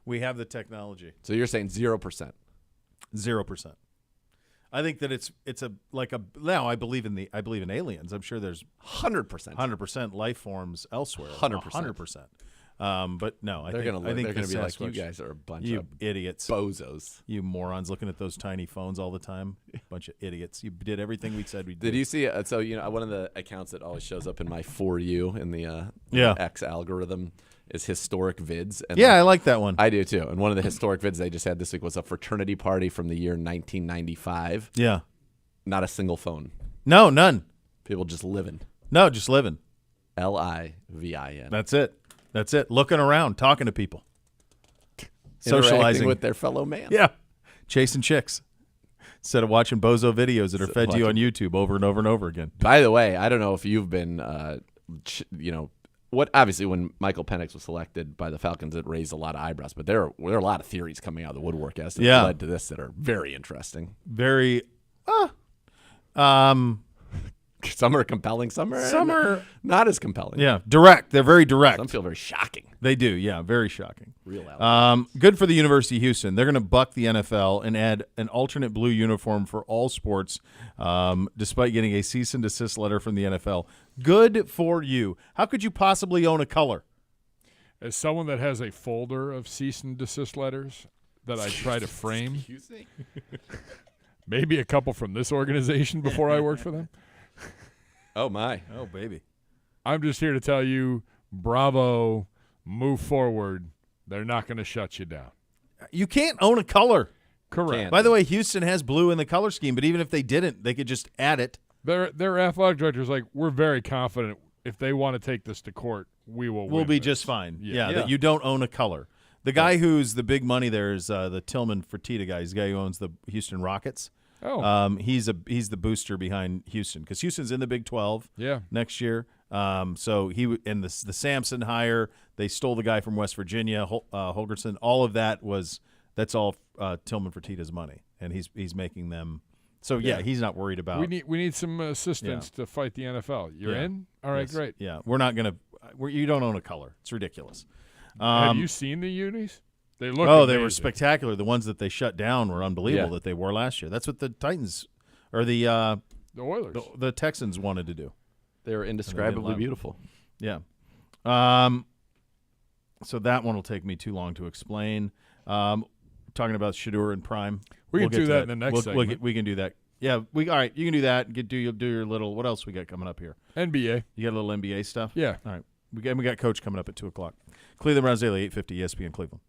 We have the technology. So you're saying 0%. 0%. I think that it's now I believe in aliens. I'm sure there's 100%. 100% life forms elsewhere. 100%. 100%. But no, I They're think gonna. I think They're gonna the be like, you Sasquatch- guys are a bunch you of idiots, bozos. you morons, looking at those tiny phones all the time. Bunch of idiots. You did everything we said we did. Did you see? So one of the accounts that always shows up in my For You in the Yeah. X algorithm is historic vids. And Yeah, I like that one. I do too. And one of the historic vids they just had this week was a fraternity party from the year 1995. Yeah. Not a single phone. No, none. People just living. No, just living. LIVIN. That's it. That's it. Looking around, talking to people, Interacting socializing with their fellow man. Yeah, chasing chicks instead of watching bozo videos that are fed to you on YouTube over and over and over again. By the way, I don't know if you've been, what obviously when Michael Penix was selected by the Falcons, it raised a lot of eyebrows. But there are a lot of theories coming out of the woodwork as to Yeah. what led to this that are very interesting. Very, Some are compelling, some are not as compelling. yeah, direct. They're very direct. Some feel very shocking. They do, yeah, very shocking. Real out. Good for the University of Houston. They're going to buck the NFL and add an alternate blue uniform for all sports, despite getting a cease and desist letter from the NFL. Good for you. How could you possibly own a color? As someone that has a folder of cease and desist letters that I try to frame, maybe a couple from this organization before I worked for them, Oh, my. Oh, baby. I'm just here to tell you, bravo, move forward. They're not going to shut you down. You can't own a color. Correct. Can't. By the way, Houston has blue in the color scheme, but even if they didn't, they could just add it. Their athletic director's like, we're very confident if they want to take this to court, we'll We'll win be this. just fine. Yeah, Yeah. that you don't own a color. The guy who's the big money there is the Tillman Fertitta guy. He's the guy who owns the Houston Rockets. Oh, He's the booster behind Houston because Houston's in the Big 12 yeah. next year. So and the Sampson hire, they stole the guy from West Virginia, Holgerson. All of that's all Tillman Fertitta's money, and he's making them. So yeah, he's not worried about. We need some assistance to fight the NFL. You're Yeah. in? All right, Yes. great. Yeah, we're not gonna. You don't own a color. It's ridiculous. Have you seen the unis? They look. Oh, they were amazing. spectacular. The ones that they shut down were unbelievable Yeah. that they wore last year. That's what the Titans or the The Oilers. the Texans wanted to do. They're indescribably love- beautiful. Yeah. So that one will take me too long to explain. Talking about Shador and Prime. We We'll can get do to that in the next segment. we can do that. Yeah. All right. You can do that. You'll do your little. What else we got coming up here? NBA. You got a little NBA stuff. Yeah. All right. We got Coach coming up at 2:00. Cleveland Browns Daily 850 ESPN Cleveland.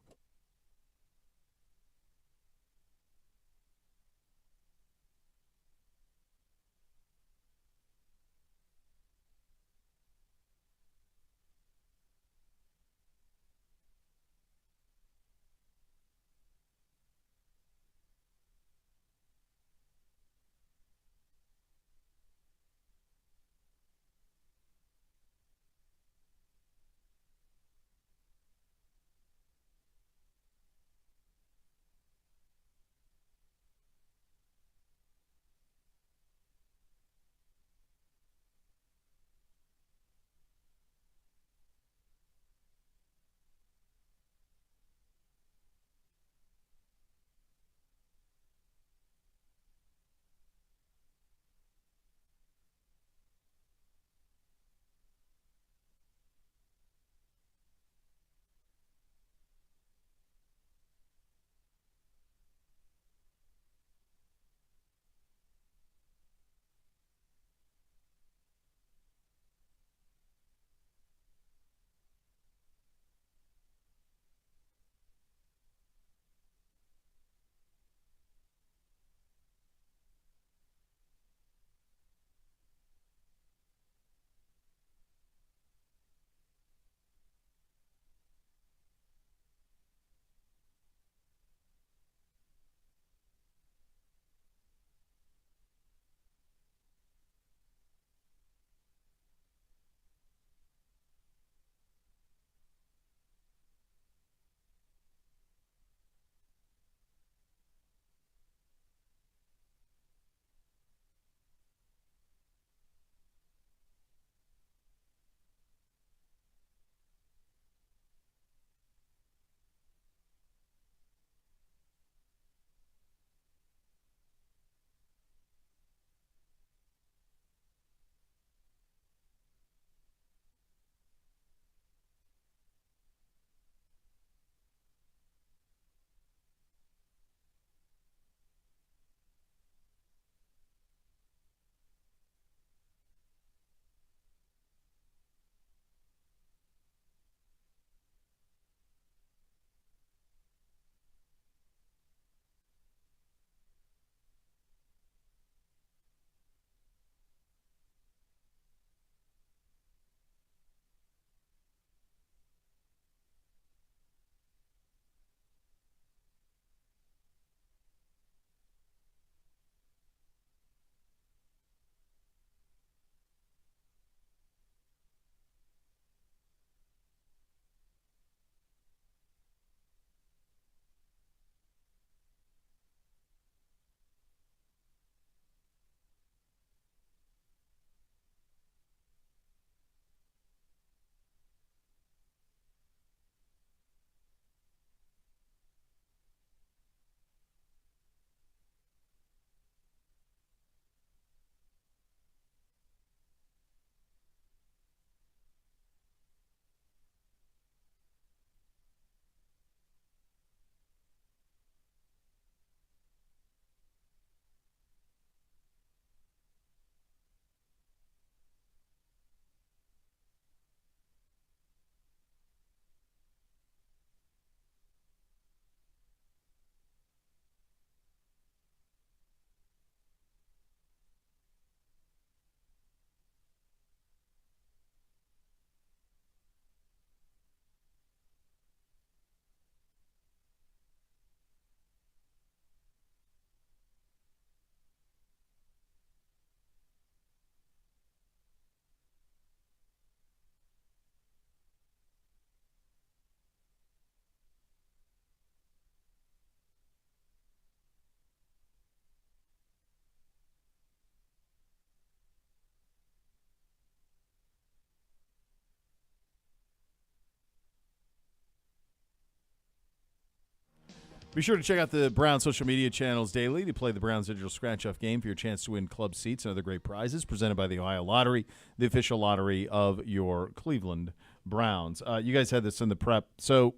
Be sure to check out the Browns social media channels daily to play the Browns digital scratch-off game for your chance to win club seats and other great prizes presented by the Ohio Lottery, the official lottery of your Cleveland Browns. You guys had this in the prep. So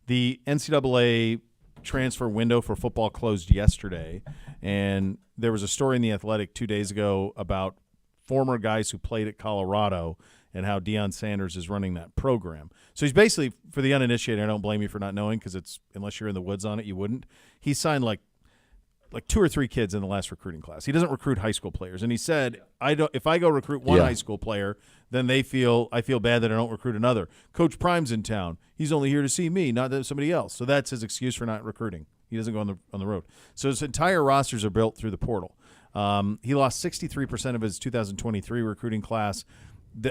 the NCAA transfer window for football closed yesterday, and there was a story in The Athletic 2 days ago about former guys who played at Colorado and how Deion Sanders is running that program. So he's basically, for the uninitiated, I don't blame you for not knowing because it's unless you're in the woods on it, you wouldn't. He signed like 2 or 3 kids in the last recruiting class. He doesn't recruit high school players, and he said, if I go recruit one high school player, then I feel bad that I don't recruit another. Coach Prime's in town. He's only here to see me, not somebody else. So that's his excuse for not recruiting. He doesn't go on the road. So his entire rosters are built through the portal. He lost 63% of his 2023 recruiting class.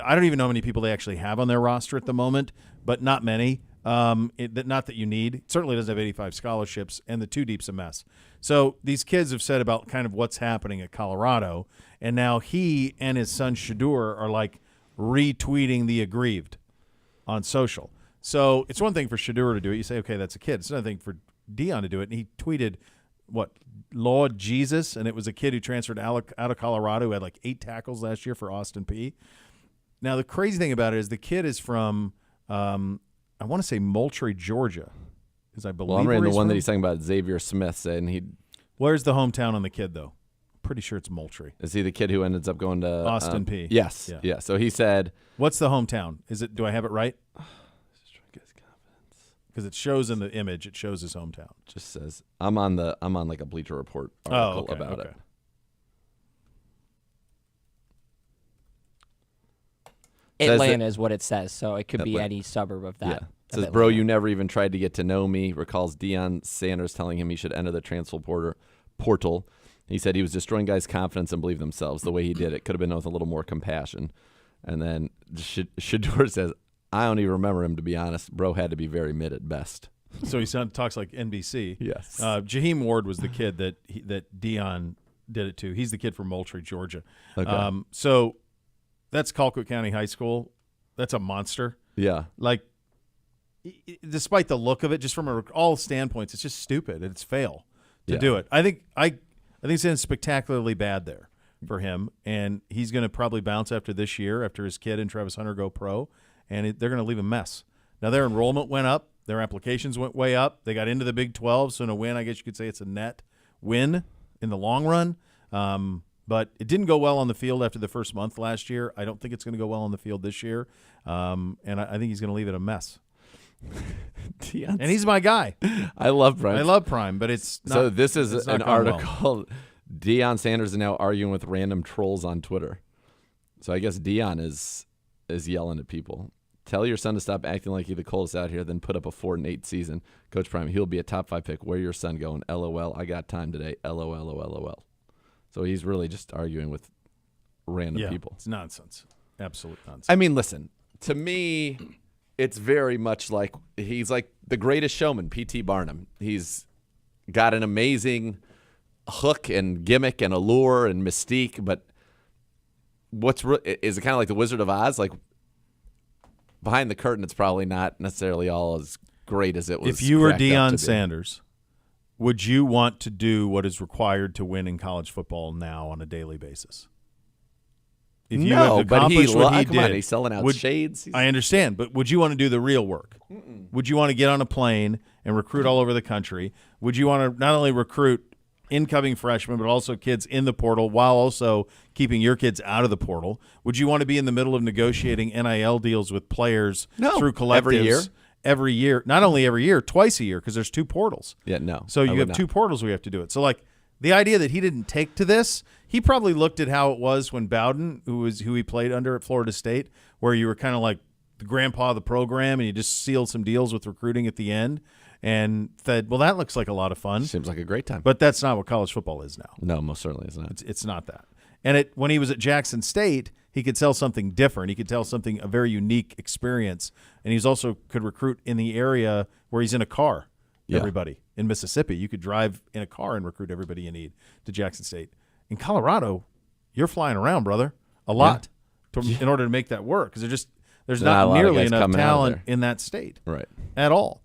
I don't even know how many people they actually have on their roster at the moment, but not many. Not that you need. It certainly doesn't have 85 scholarships, and the 2 deep's a mess. So these kids have said about kind of what's happening at Colorado, and now he and his son Shadur are like retweeting the aggrieved on social. So it's one thing for Shadur to do it. You say, okay, that's a kid. It's another thing for Deion to do it. And he tweeted, Lord Jesus, and it was a kid who transferred out of Colorado who had like 8 tackles last year for Austin Peay. Now, the crazy thing about it is the kid is from, I want to say Moultrie, Georgia, because I believe. Well, I'm reading the one from. that he's talking about. Xavier Smith saying he. Where's the hometown on the kid though? Pretty sure it's Moultrie. Is he the kid who ends up going to Austin Peay? Yes. Yeah. So he said, "What's the hometown? Is it? Do I have it right? Because it shows in the image. It shows his hometown. Just says I'm on like a Bleacher Report article about it. Atlanta is what it says, so it could be Atlanta. any suburb of that. Yeah. of It says, Atlanta. bro, you never even tried to get to know me. Recalls Deion Sanders telling him he should enter the transfer portal. He said he was destroying guys' confidence and believe themselves. The way he did it could have been with a little more compassion. And then Shadur says, I don't even remember him, to be honest. Bro had to be very mid at best. So he talks like NBC. Yes. Jaheim Ward was the kid that Deion did it to. He's the kid from Moultrie, Georgia. Okay. So that's Colquitt County High School. That's a monster. Yeah. Like, despite the look of it, just from all standpoints, it's just stupid. It's fail to do it. I think it's spectacularly bad there for him, and he's going to probably bounce after this year, after his kid and Travis Hunter go pro, and they're going to leave a mess. Now, their enrollment went up. Their applications went way up. They got into the Big 12, so in a win, I guess you could say it's a net win in the long run. But it didn't go well on the field after the first month last year. I don't think it's going to go well on the field this year. And I think he's going to leave it a mess. And he's my guy. I love Prime. I love Prime, but it's not. So this is it's not an going well. article. Deion Sanders is now arguing with random trolls on Twitter. So I guess Deion is yelling at people. Tell your son to stop acting like he's the coldest out here, then put up a 4-8 season. Coach Prime, he'll be a top 5 pick. Where your son going? LOL. I got time today. LOL. So he's really just arguing with random people. It's nonsense. Absolute nonsense. I mean, listen, to me, it's very much like he's like the greatest showman, P.T. Barnum. He's got an amazing hook and gimmick and allure and mystique, but is it kind of like the Wizard of Oz? Like behind the curtain, it's probably not necessarily all as great as it was. If you were cracked up to Deion be. Sanders, would you want to do what is required to win in college football now on a daily basis? If you No, had but accomplished what he come on, did, he's selling out shades. I understand, but would you want to do the real work? Would you want to get on a plane and recruit all over the country? Would you want to not only recruit incoming freshmen, but also kids in the portal while also keeping your kids out of the portal? Would you want to be in the middle of negotiating NIL deals with players through collectives every year? Every year, not only every year, twice a year, because there's 2 portals. Yeah, no. So you have 2 portals where you have to do it. So like the idea that he didn't take to this, he probably looked at how it was when Bowden, who he played under at Florida State, where you were kind of like the grandpa of the program and you just sealed some deals with recruiting at the end and said, well, that looks like a lot of fun. Seems like a great time. But that's not what college football is now. No, most certainly is not. It's not that. And when he was at Jackson State, he could sell something different. He could tell something, a very unique experience. And he's also could recruit in the area where he's in a car, everybody. In Mississippi, you could drive in a car and recruit everybody you need to Jackson State. In Colorado, you're flying around, brother, a lot in order to make that work because there's not a lot of nearly guys enough coming out of talent there. in that state Right. at all.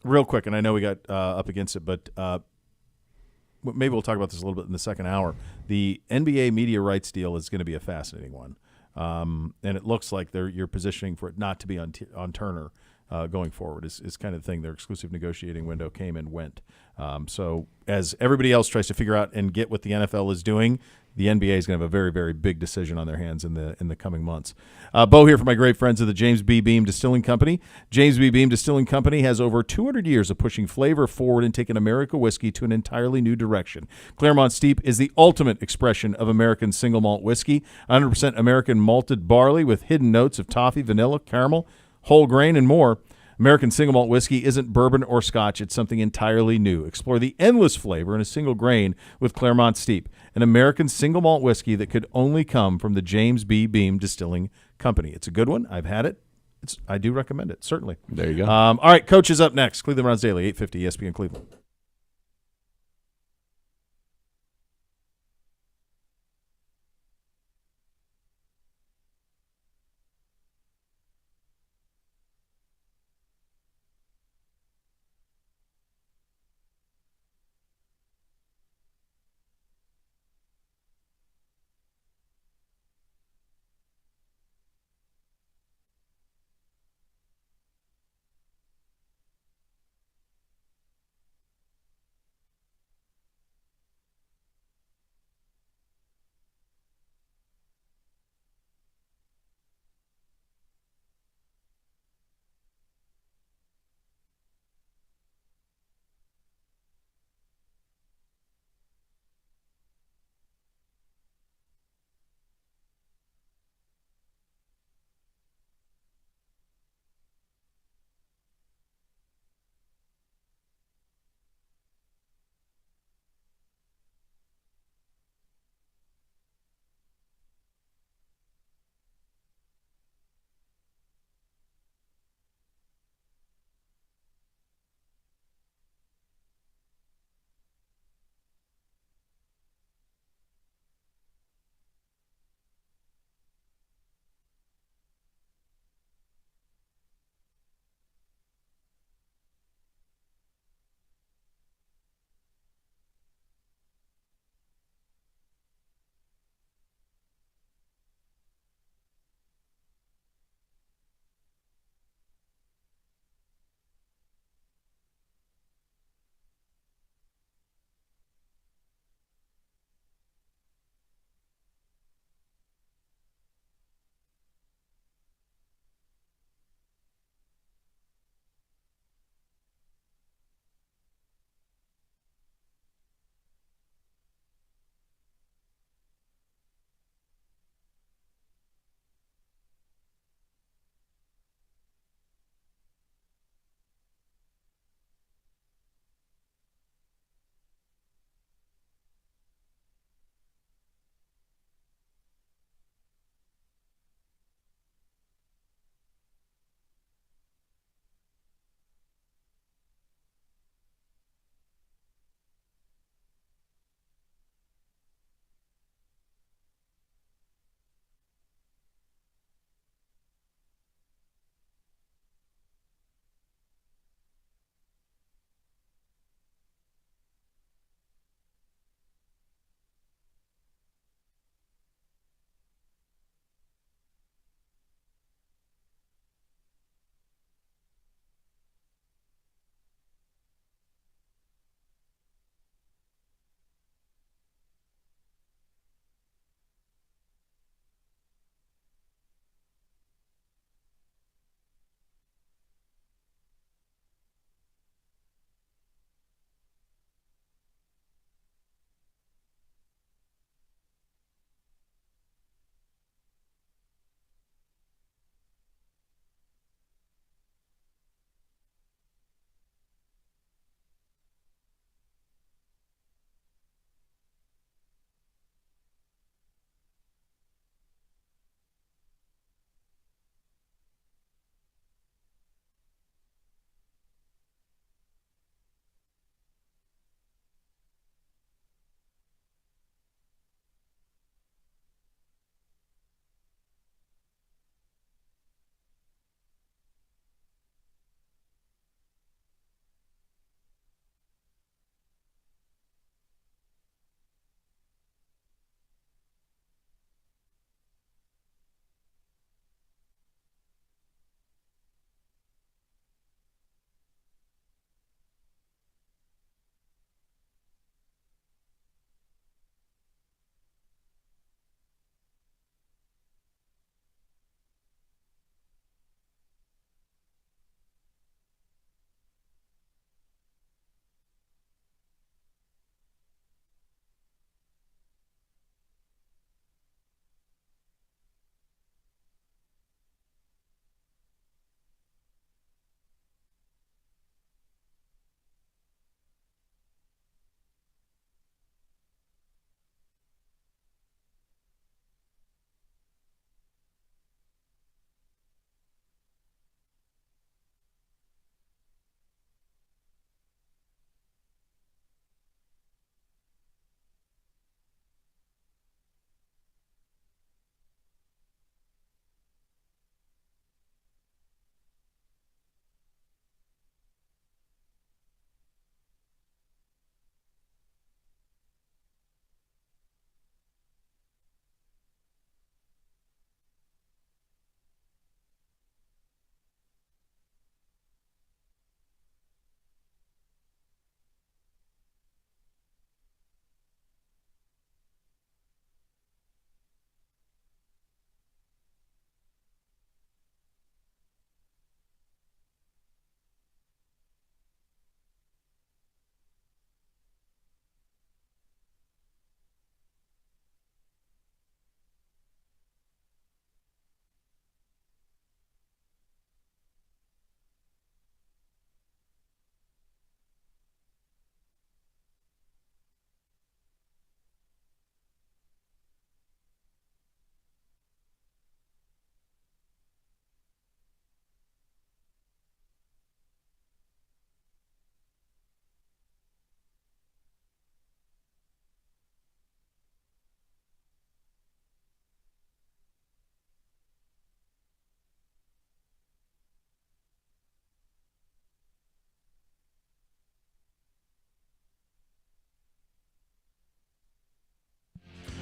real quick, and I know we got up against it, but maybe we'll talk about this a little bit in the second hour. The NBA media rights deal is going to be a fascinating one, and it looks like you're positioning for it not to be on Turner going forward. Is kind of the thing. Their exclusive negotiating window came and went. So as everybody else tries to figure out and get what the NFL is doing, the NBA is going to have a very, very big decision on their hands in the coming months. Bo here for my great friends of the James B. Beam Distilling Company. James B. Beam Distilling Company has over 200 years of pushing flavor forward and taking American whiskey to an entirely new direction. Claremont Steep is the ultimate expression of American single malt whiskey, 100% American malted barley with hidden notes of toffee, vanilla, caramel, whole grain, and more. American single malt whiskey isn't bourbon or scotch. It's something entirely new. Explore the endless flavor in a single grain with Claremont Steep, an American single malt whiskey that could only come from the James B. Beam Distilling Company. It's a good one. I've had it. I do recommend it, certainly. There you go. All right, Coach is up next. Cleveland Browns Daily, 850 ESPN Cleveland.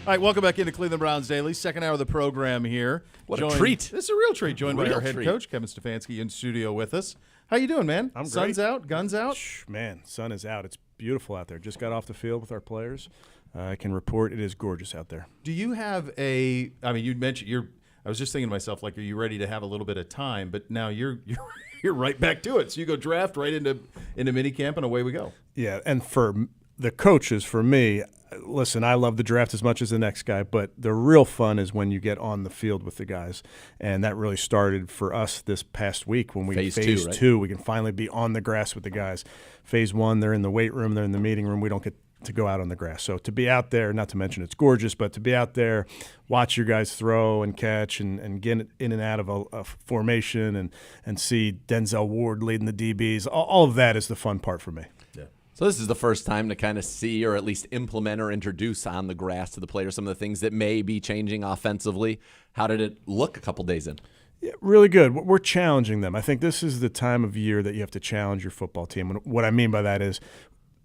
right, welcome back into Cleveland Browns Daily. Second hour of the program here. What a treat. This is a real treat. Joined by Real our head treat. coach, Kevin Stefanski, in studio with us. How you doing, man? I'm Sun's great. out, guns out. Man, sun is out. It's beautiful out there. Just got off the field with our players. I can report it is gorgeous out there. Do you have a? I mean, you mentioned I was just thinking to myself, like, are you ready to have a little bit of time? But now you're right back to it. So you go draft right into minicamp, and away we go. Yeah, and for the coaches, for me, listen, I love the draft as much as the next guy, but the real fun is when you get on the field with the guys. And that really started for us this past week when we Phase phase 2, right? 2, we can finally be on the grass with the guys. Phase 1, they're in the weight room, they're in the meeting room. We don't get to go out on the grass. So to be out there, not to mention it's gorgeous, but to be out there, watch your guys throw and catch and get in and out of a formation and see Denzel Ward leading the DBs, all of that is the fun part for me. So this is the first time to kind of see or at least implement or introduce on the grass to the players some of the things that may be changing offensively. How did it look a couple days in? Yeah, really good. We're challenging them. I think this is the time of year that you have to challenge your football team. And what I mean by that is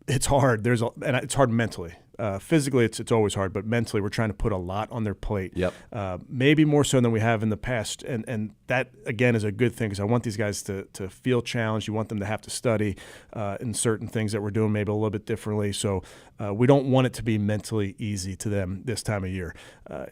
it's hard. And it's hard mentally. Physically, it's always hard, but mentally, we're trying to put a lot on their plate. Yep. Maybe more so than we have in the past, and that again is a good thing because I want these guys to feel challenged. You want them to have to study in certain things that we're doing maybe a little bit differently. So we don't want it to be mentally easy to them this time of year.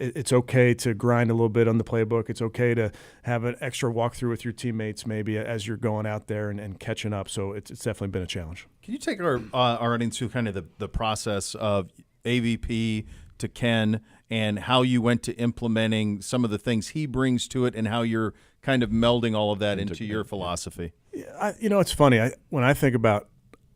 It's okay to grind a little bit on the playbook. It's okay to have an extra walkthrough with your teammates maybe as you're going out there and catching up. So it's definitely been a challenge. Can you take our audience through kind of the process of AVP to Ken and how you went to implementing some of the things he brings to it and how you're kind of melding all of that into your philosophy? Yeah, it's funny. When I think about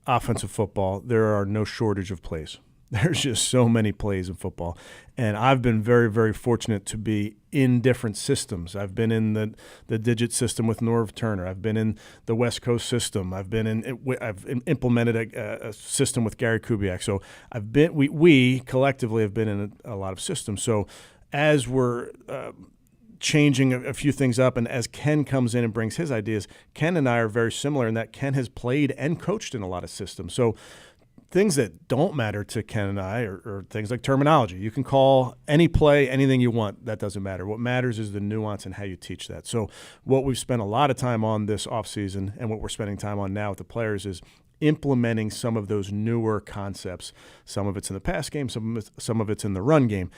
offensive football, there are no shortage of plays. There's just so many plays in football. And I've been very, very fortunate to be in different systems. I've been in the digit system with Norv Turner. I've been in the West Coast system. I've implemented a system with Gary Kubiak. So we collectively have been in a lot of systems. So as we're changing a few things up, and as Ken comes in and brings his ideas, Ken and I are very similar in that Ken has played and coached in a lot of systems. So things that don't matter to Ken and I are things like terminology. You can call any play anything you want. That doesn't matter. What matters is the nuance and how you teach that. So what we've spent a lot of time on this offseason and what we're spending time on now with the players is implementing some of those newer concepts. Some of it's in the pass game, some of it's in the run game.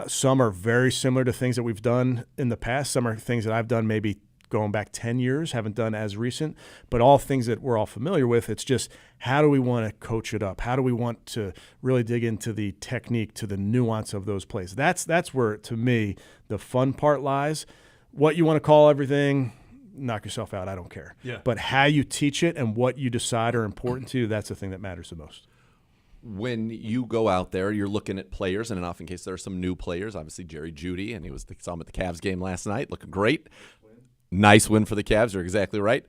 Some are very similar to things that we've done in the past. Some are things that I've done maybe going back 10 years, haven't done as recent, but all things that we're all familiar with. It's just how do we want to coach it up? How do we want to really dig into the technique, to the nuance of those plays? That's where, to me, the fun part lies. What you want to call everything, knock yourself out. I don't care. Yeah. But how you teach it and what you decide are important to you, that's the thing that matters the most. When you go out there, you're looking at players, and in often case there are some new players. Obviously, Jerry Jeudy, and saw him at the Cavs game last night, looking great. Nice win for the Cavs. You're exactly right.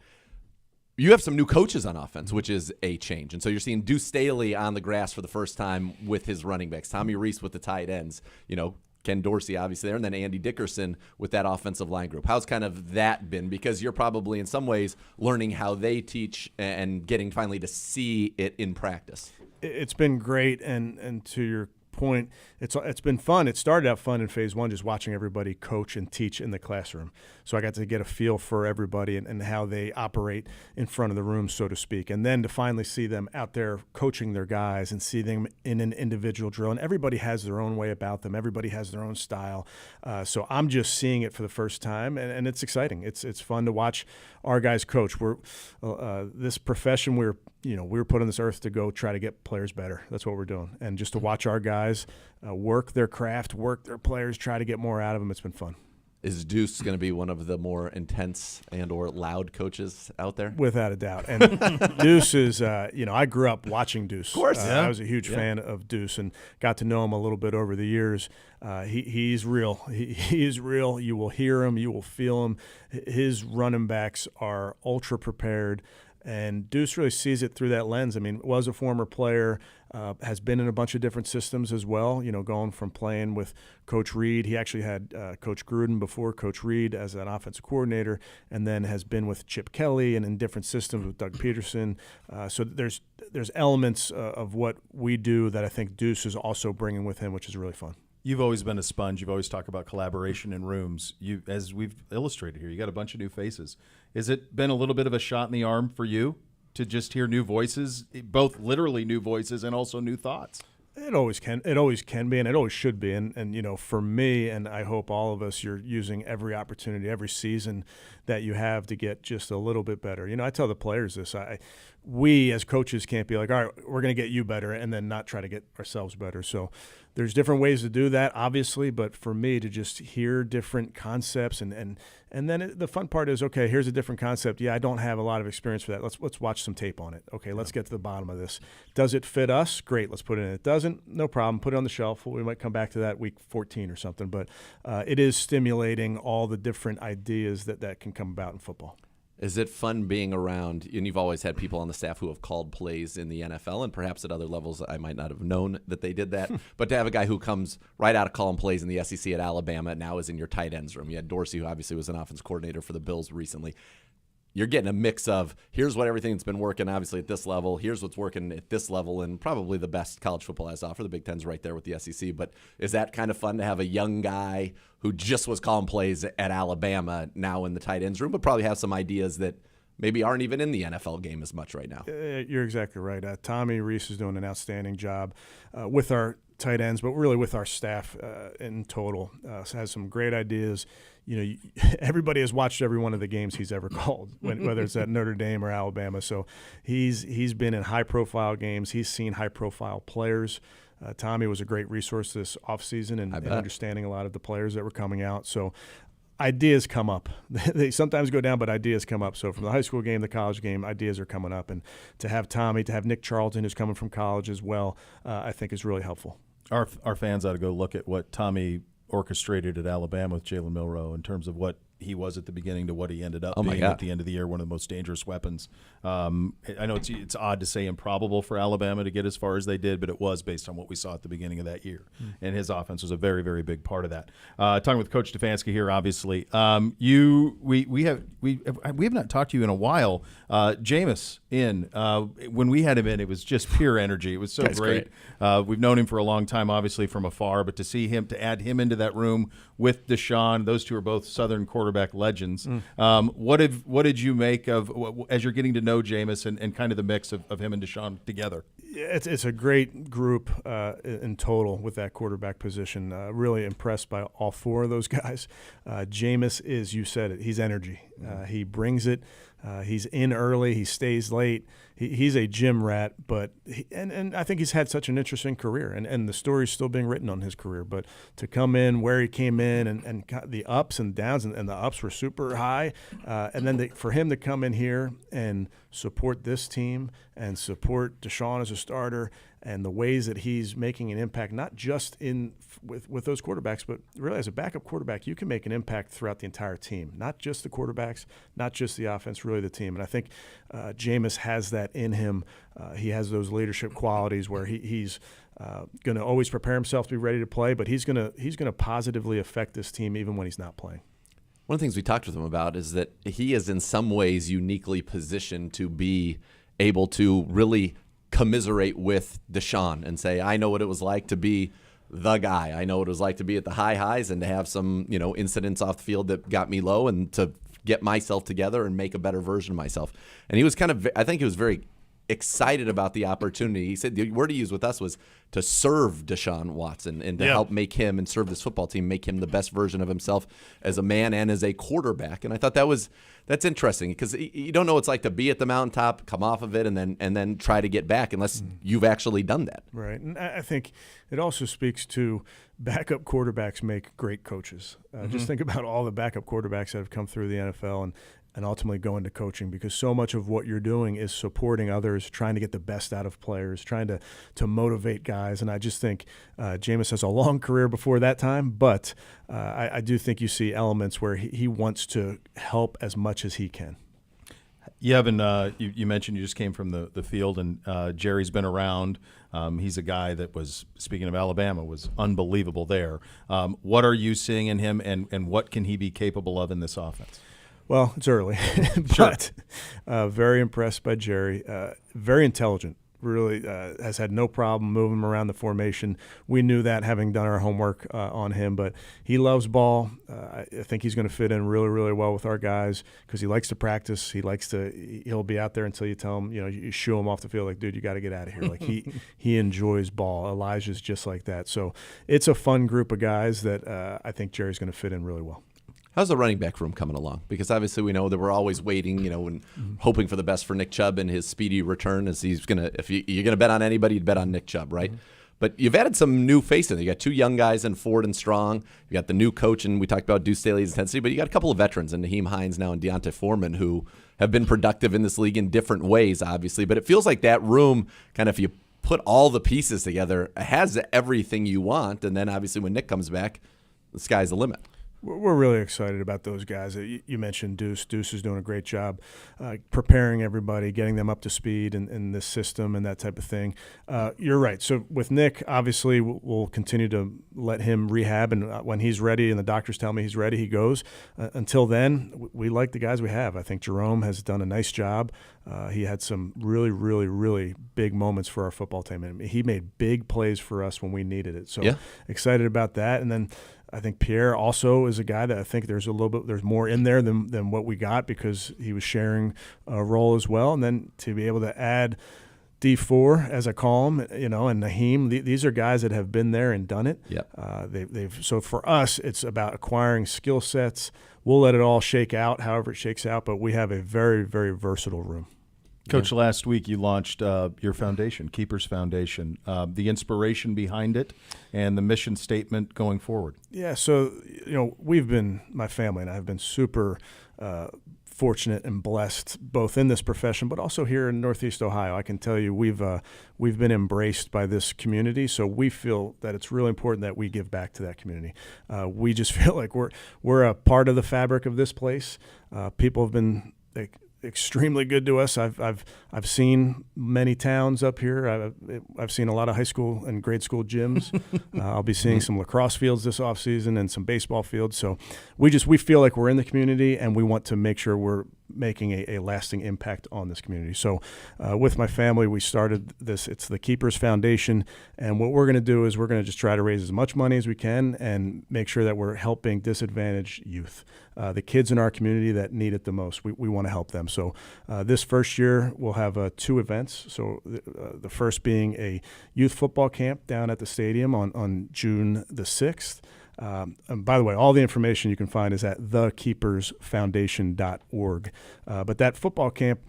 You have some new coaches on offense, which is a change. And so you're seeing Deuce Staley on the grass for the first time with his running backs, Tommy Reese with the tight ends, Ken Dorsey obviously there, and then Andy Dickerson with that offensive line group. How's kind of that been? Because you're probably in some ways learning how they teach and getting finally to see it in practice. It's been great, and to your point, it's been fun. It started out fun in phase 1, just watching everybody coach and teach in the classroom. So I got to get a feel for everybody and how they operate in front of the room, so to speak. And then to finally see them out there coaching their guys and see them in an individual drill. And everybody has their own way about them. Everybody has their own style. So I'm just seeing it for the first time, and it's exciting. It's fun to watch our guys coach. We're this profession, we were put on this earth to go try to get players better. That's what we're doing. And just to watch our guys work their craft, work their players, try to get more out of them, it's been fun. Is Deuce going to be one of the more intense and or loud coaches out there? Without a doubt. And Deuce is, I grew up watching Deuce. Of course. I was a huge fan of Deuce and got to know him a little bit over the years. He's real. He is real. You will hear him. You will feel him. His running backs are ultra prepared. And Deuce really sees it through that lens. I mean, was a former player, has been in a bunch of different systems as well, going from playing with Coach Reed. He actually had Coach Gruden before Coach Reed as an offensive coordinator, and then has been with Chip Kelly and in different systems with Doug Peterson. So there's elements of what we do that I think Deuce is also bringing with him, which is really fun. You've always been a sponge. You've always talked about collaboration in rooms. You, as we've illustrated here, you got a bunch of new faces. Has it been a little bit of a shot in the arm for you to just hear new voices, both literally new voices and also new thoughts? It always can. It always can be, and it always should be. And you know, for me, and I hope all of us, you're using every opportunity, every season that you have to get just a little bit better. You know, I tell the players this. We as coaches can't be like, all right, we're going to get you better, and then not try to get ourselves better. So there's different ways to do that, obviously. But for me to just hear different concepts, and then the fun part is, okay, here's a different concept. Yeah, I don't have a lot of experience for that. Let's watch some tape on it. Okay, let's get to the bottom of this. Does it fit us? Great, let's put it in. It doesn't, no problem. Put it on the shelf. We might come back to that week 14 or something. But it is stimulating all the different ideas that can come about in football. Is it fun being around, and you've always had people on the staff who have called plays in the NFL, and perhaps at other levels I might not have known that they did that, but to have a guy who comes right out of calling plays in the SEC at Alabama now is in your tight ends room. You had Dorsey, who obviously was an offense coordinator for the Bills recently. You're getting a mix of here's what everything that's been working obviously at this level, here's what's working at this level, and probably the best college football has to offer. The Big Ten's right there with the SEC. But is that kind of fun to have a young guy who just was calling plays at Alabama now in the tight ends room, but probably have some ideas that maybe aren't even in the NFL game as much right now? You're exactly right. Tommy Reese is doing an outstanding job with our tight ends, but really with our staff in total. Has some great ideas. You know, everybody has watched every one of the games he's ever called, whether it's at Notre Dame or Alabama. So he's been in high-profile games. He's seen high-profile players. Tommy was a great resource this offseason and understanding a lot of the players that were coming out. So ideas come up. They sometimes go down, but ideas come up. So from the high school game, the college game, ideas are coming up. And to have Tommy, to have Nick Charlton, who's coming from college as well, I think is really helpful. Our fans ought to go look at what Tommy orchestrated at Alabama with Jalen Milroe in terms of what he was at the beginning to what he ended up being at the end of the year, one of the most dangerous weapons. I know it's odd to say improbable for Alabama to get as far as they did, but it was based on what we saw at the beginning of that year. And his offense was a very, very big part of that. Talking with Coach Stefanski here, obviously. We have not talked to you in a while. Jameis when we had him in, it was just pure energy. It was so great. We've known him for a long time, obviously from afar, but to see him, to add him into that room with Deshaun, those two are both Southern quarterback legends. What did you make of, as you're getting to know Jameis and kind of the mix of him and Deshaun together? It's a great group in total with that quarterback position. Really impressed by all four of those guys. Jameis is, you said it, he's energy. He brings it. He's in early. He stays late. He's a gym rat, but and I think he's had such an interesting career, and the story's still being written on his career. But to come in where he came in and the ups and downs, and the ups were super high, and then for him to come in here and support this team and support Deshaun as a starter and the ways that he's making an impact, not just with those quarterbacks, but really as a backup quarterback, you can make an impact throughout the entire team, not just the quarterbacks, not just the offense, really the team. And I think Jameis has that in him. He has those leadership qualities where he's going to always prepare himself to be ready to play, but he's going to positively affect this team even when he's not playing. One of the things we talked with him about is that he is in some ways uniquely positioned to be able to really commiserate with Deshaun and say, I know what it was like to be the guy. I know what it was like to be at the high highs and to have some, incidents off the field that got me low, and to get myself together and make a better version of myself. And he was I think he was very excited about the opportunity. He said the word he used with us was to serve Deshaun Watson and to help make him and serve this football team, make him the best version of himself as a man and as a quarterback. And I thought that's interesting, because you don't know what it's like to be at the mountaintop, come off of it, and then try to get back unless you've actually done that. Right. And I think it also speaks to backup quarterbacks make great coaches. Just think about all the backup quarterbacks that have come through the NFL and ultimately go into coaching, because so much of what you're doing is supporting others, trying to get the best out of players, trying to motivate guys. And I just think Jameis has a long career before that time, but I do think you see elements where he wants to help as much as he can. Yevon, you mentioned you just came from the field, and Jerry's been around. He's a guy that was, speaking of Alabama, was unbelievable there. What are you seeing in him, and what can he be capable of in this offense? Well, it's early, but very impressed by Jerry. Very intelligent, really has had no problem moving him around the formation. We knew that having done our homework on him, but he loves ball. I think he's going to fit in really, really well with our guys because he likes to practice. He'll be out there until you tell him, you shoo him off the field like, dude, you got to get out of here. Like he enjoys ball. Elijah's just like that. So it's a fun group of guys that I think Jerry's going to fit in really well. How's the running back room coming along? Because obviously we know that we're always waiting, and hoping for the best for Nick Chubb and his speedy return. As he's gonna, if you're gonna bet on anybody, you'd bet on Nick Chubb, right? But you've added some new faces. You got 2 young guys in Ford and Strong. You got the new coach, and we talked about Deuce Staley's intensity. But you got a couple of veterans, and Naheem Hines now and Deontay Foreman, who have been productive in this league in different ways, obviously. But it feels like that room, kind of, if you put all the pieces together, has everything you want. And then obviously when Nick comes back, the sky's the limit. We're really excited about those guys. You mentioned Deuce. Deuce is doing a great job preparing everybody, getting them up to speed in this system and that type of thing. You're right. So with Nick, obviously, we'll continue to let him rehab, and when he's ready and the doctors tell me he's ready, he goes. Until then, we like the guys we have. I think Jerome has done a nice job. He had some really, really, really big moments for our football team. And he made big plays for us when we needed it. So excited about that. And then I think Pierre also is a guy that I think there's more in there than what we got because he was sharing a role as well. And then to be able to add D4, as I call him, and Naheem, these are guys that have been there and done it. Yep. So for us, it's about acquiring skill sets. We'll let it all shake out, however it shakes out, but we have a very, very versatile room. Coach, last week you launched your foundation, Keepers Foundation, the inspiration behind it and the mission statement going forward. Yeah, so, my family and I have been super fortunate and blessed both in this profession but also here in Northeast Ohio. I can tell you we've been embraced by this community, so we feel that it's really important that we give back to that community. We just feel like we're a part of the fabric of this place. People have been extremely good to us. I've seen many towns up here. I've seen a lot of high school and grade school gyms. I'll be seeing some lacrosse fields this offseason and some baseball fields. So we feel like we're in the community and we want to make sure we're making a lasting impact on this community. So with my family, we started this. It's the Keepers Foundation, and what we're going to do is we're going to just try to raise as much money as we can and make sure that we're helping disadvantaged youth, the kids in our community that need it the most. We want to help them. So this first year, we'll have 2 events. So the first being a youth football camp down at the stadium on June the 6th. And by the way, all the information you can find is at thekeepersfoundation.org. But that football camp,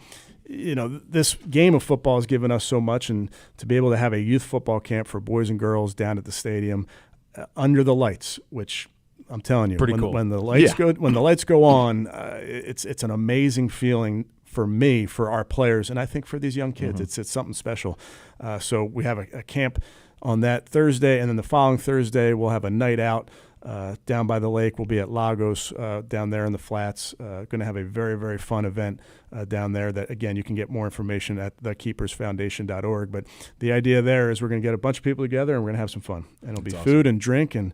this game of football has given us so much, and to be able to have a youth football camp for boys and girls down at the stadium under the lights, which I'm telling you, Pretty cool. When the lights go on, it's an amazing feeling for me, for our players, and I think for these young kids, it's something special. So we have a camp on that Thursday, and then the following Thursday we'll have a night out down by the lake. We'll be at Lagos down there in the flats. Going to have a very, very fun event down there that, again, you can get more information at thekeepersfoundation.org. But the idea there is we're going to get a bunch of people together and we're going to have some fun. And it'll be food and drink and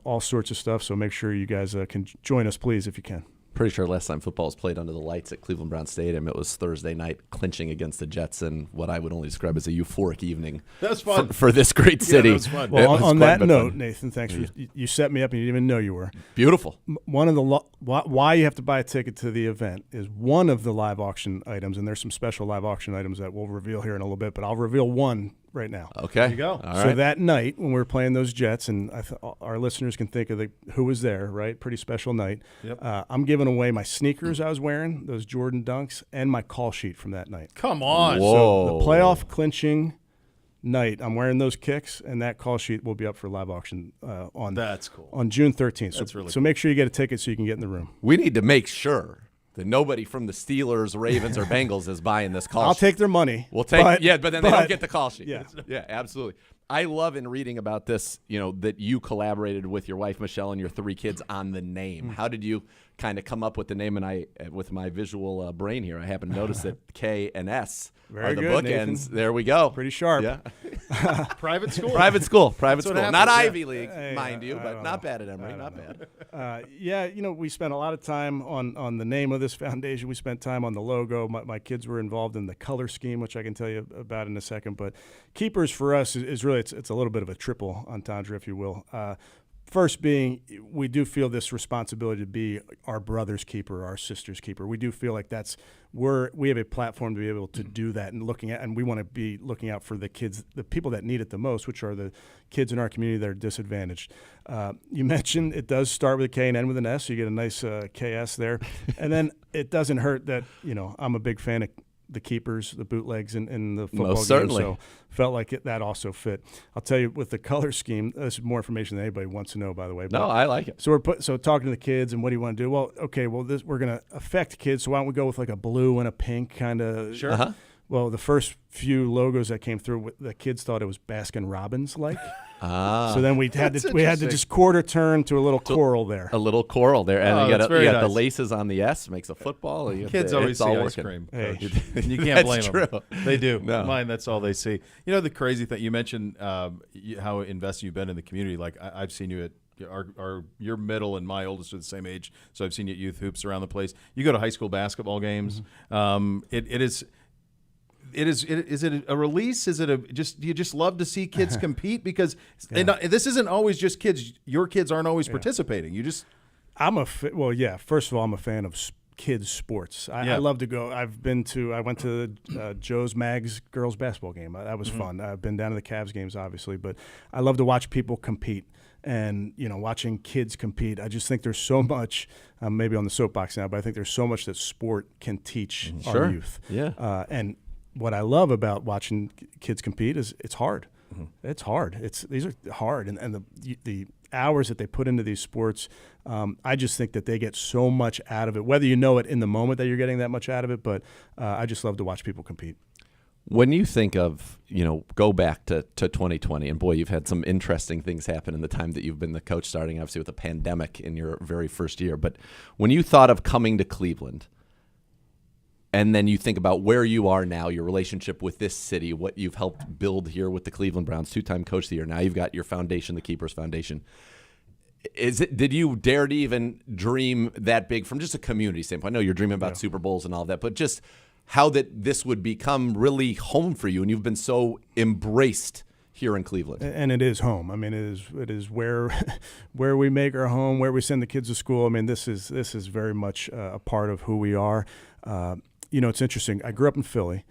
all sorts of stuff. So make sure you guys can join us, please, if you can. Pretty sure last time football was played under the lights at Cleveland Brown Stadium, it was Thursday night, clinching against the Jets in what I would only describe as a euphoric evening. That's fun for this great city. Yeah, that was fun. Well, on that note, Nathan, thanks for you set me up and you didn't even know you were. Beautiful. One of the why you have to buy a ticket to the event is one of the live auction items, and there's some special live auction items that we'll reveal here in a little bit, but I'll reveal one right now. Okay. There you go. All So right. that night when we're playing those Jets, and our listeners can think of who was there, right? Pretty special night. Yep. I'm giving away my sneakers I was wearing, those Jordan Dunks, and my call sheet from that night. Come on. Whoa. So the playoff clinching night, I'm wearing those kicks, and that call sheet will be up for live auction That's cool. on June 13th. That's really so make sure you get a ticket so you can get in the room. We need to make sure that nobody from the Steelers, Ravens, or Bengals is buying this call sheet. I'll take their money. We'll take, but but then they don't get the call sheet. Yeah. Yeah, absolutely. I love in reading about this, that you collaborated with your wife, Michelle, and your 3 kids on the name. How did you kind of come up with the name? And with my visual brain here, I happen to notice that K and S Very are the good, bookends. Nathan. There we go. Pretty sharp. Yeah. Private school. Private school. Private what school. happens, Not yeah. Ivy League, Hey, mind you, I but don't not know. bad at Emory. Not bad. Yeah, we spent a lot of time on the name of this foundation. We spent time on the logo. My kids were involved in the color scheme, which I can tell you about in a second. But keepers for us is really it's a little bit of a triple entendre, if you will. First being, we do feel this responsibility to be our brother's keeper, our sister's keeper. We do feel like we have a platform to be able to do that and we want to be looking out for the kids, the people that need it the most, which are the kids in our community that are disadvantaged. You mentioned it does start with a K and end with an S, so you get a nice KS there. And then it doesn't hurt that, I'm a big fan of the keepers, the bootlegs in the football Most game, certainly. so felt like that also fit. I'll tell you, with the color scheme, this is more information than anybody wants to know, by the way. No, I like it. So we're talking to the kids, and what do you want to do? Well, okay, we're going to affect kids, so why don't we go with like a blue and a pink kind of? Sure. Uh-huh. Well, the first few logos that came through, the kids thought it was Baskin Robbins like. Ah. So then we had to interesting. just quarter turn to a little coral there. A little coral there, and Oh, you that's got, the very nice. laces on the S, makes a football. You got Kids the- always it's see all ice working. cream. Hey. Coach. You can't blame That's them. true. They do. No. Mine, that's all they see. You know, the crazy thing, you mentioned how invested you've been in the community. Like, I've seen you at your middle and my oldest are the same age, so I've seen you at youth hoops around the place. You go to high school basketball games. Is it a release? Is it do you just love to see kids compete? Because this isn't always just kids. Your kids aren't always participating. You just First of all, I'm a fan of kids sports. I love to go. I went to Joe's Mags girls basketball game. That was fun. I've been down to the Cavs games, obviously, but I love to watch people compete. And, watching kids compete, I just think there's so much, maybe on the soapbox now, but I think there's so much that sport can teach Sure. our youth. Yeah. And what I love about watching kids compete is it's hard. It's hard. These are hard. And the hours that they put into these sports, I just think that they get so much out of it, whether you know it in the moment that you're getting that much out of it, but I just love to watch people compete. When you think of, go back to 2020, and boy, you've had some interesting things happen in the time that you've been the coach, starting obviously with a pandemic in your very first year. But when you thought of coming to Cleveland, and then you think about where you are now, your relationship with this city, what you've helped build here with the Cleveland Browns, 2-time coach of the year. Now you've got your foundation, the Keepers Foundation. Did you dare to even dream that big from just a community standpoint? I know you're dreaming about Super Bowls and all of that, but just how that this would become really home for you, and you've been so embraced here in Cleveland. And it is home. I mean, it is where we make our home, where we send the kids to school. I mean, this is very much a part of who we are. It's interesting. I grew up in Philly.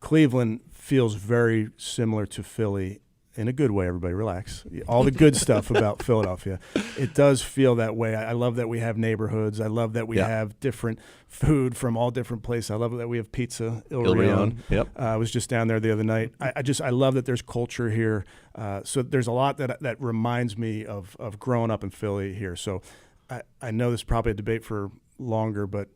Cleveland feels very similar to Philly in a good way. Everybody relax. All the good stuff about Philadelphia. It does feel that way. I love that we have neighborhoods. I love that we have different food from all different places. I love that we have pizza, Il Rione. Yep. I was just down there the other night. I love that there's culture here. So there's a lot that reminds me of growing up in Philly here. So I know this is probably a debate for longer, but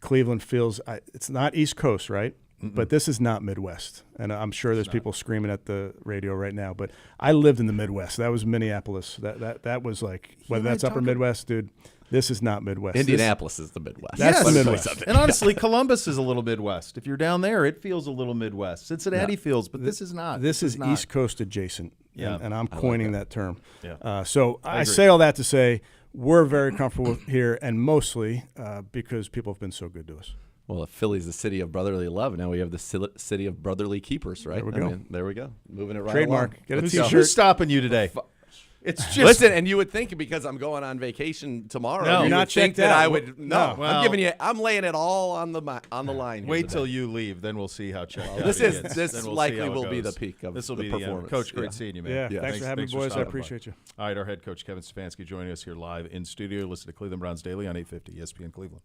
Cleveland feels it's not East Coast, right? But this is not Midwest, and I'm sure there's people screaming at the radio right now. But I lived in the Midwest. That was Minneapolis. That was like whether that's upper Midwest, dude. This is not Midwest. Indianapolis is the Midwest. That's the Yes. Midwest. And honestly, Columbus is a little Midwest. If you're down there, it feels a little Midwest. Cincinnati feels, but this is not. This is not. East Coast adjacent, Yeah. and I'm coining that term. Yeah. So I agree. say all that to say we're very comfortable here, and mostly because people have been so good to us. Well, if Philly's the city of brotherly love, now we have the city of brotherly keepers, right? There we go. There we go. Moving it right Trademark. along. Get a Who's, T-shirt. who's stopping you today? It's just Listen, and you would think because I'm going on vacation tomorrow, No. you You're not would think checked that out. I would. No, Well- I'm laying it all on the line. Here Wait today. till you leave, then we'll see how checked out This he is- gets. this Then we'll see likely how it will be goes. the peak of this will the be the end. performance. Coach, great Yeah. seeing you, man. Yeah, thanks for having me, boys. I stopping by. appreciate you. All right, our head coach Kevin Stefanski joining us here live in studio. Listen to Cleveland Browns Daily on 850 ESPN Cleveland.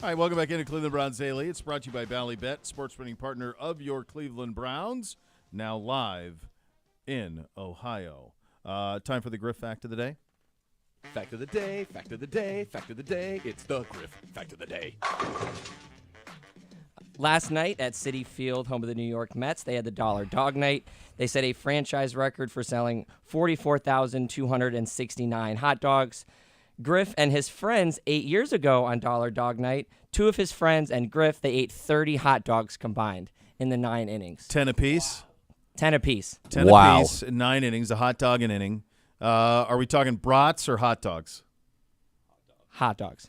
All right, welcome back into Cleveland Browns Daily. It's brought to you by Ballybet, sports betting partner of your Cleveland Browns, now live in Ohio. Time for the Griff Fact of the Day. Fact of the day, fact of the day, fact of the day. It's the Griff Fact of the Day. Last night at Citi Field, home of the New York Mets, they had the Dollar Dog Night. They set a franchise record for selling 44,269 hot dogs. Griff and his friends 8 years ago on Dollar Dog Night, two of his friends and Griff, they ate 30 hot dogs combined in the 9 innings. 10 apiece. 10 apiece. 10 Wow. apiece in 9 innings, a hot dog an inning. Are we talking brats or hot dogs? Hot dogs.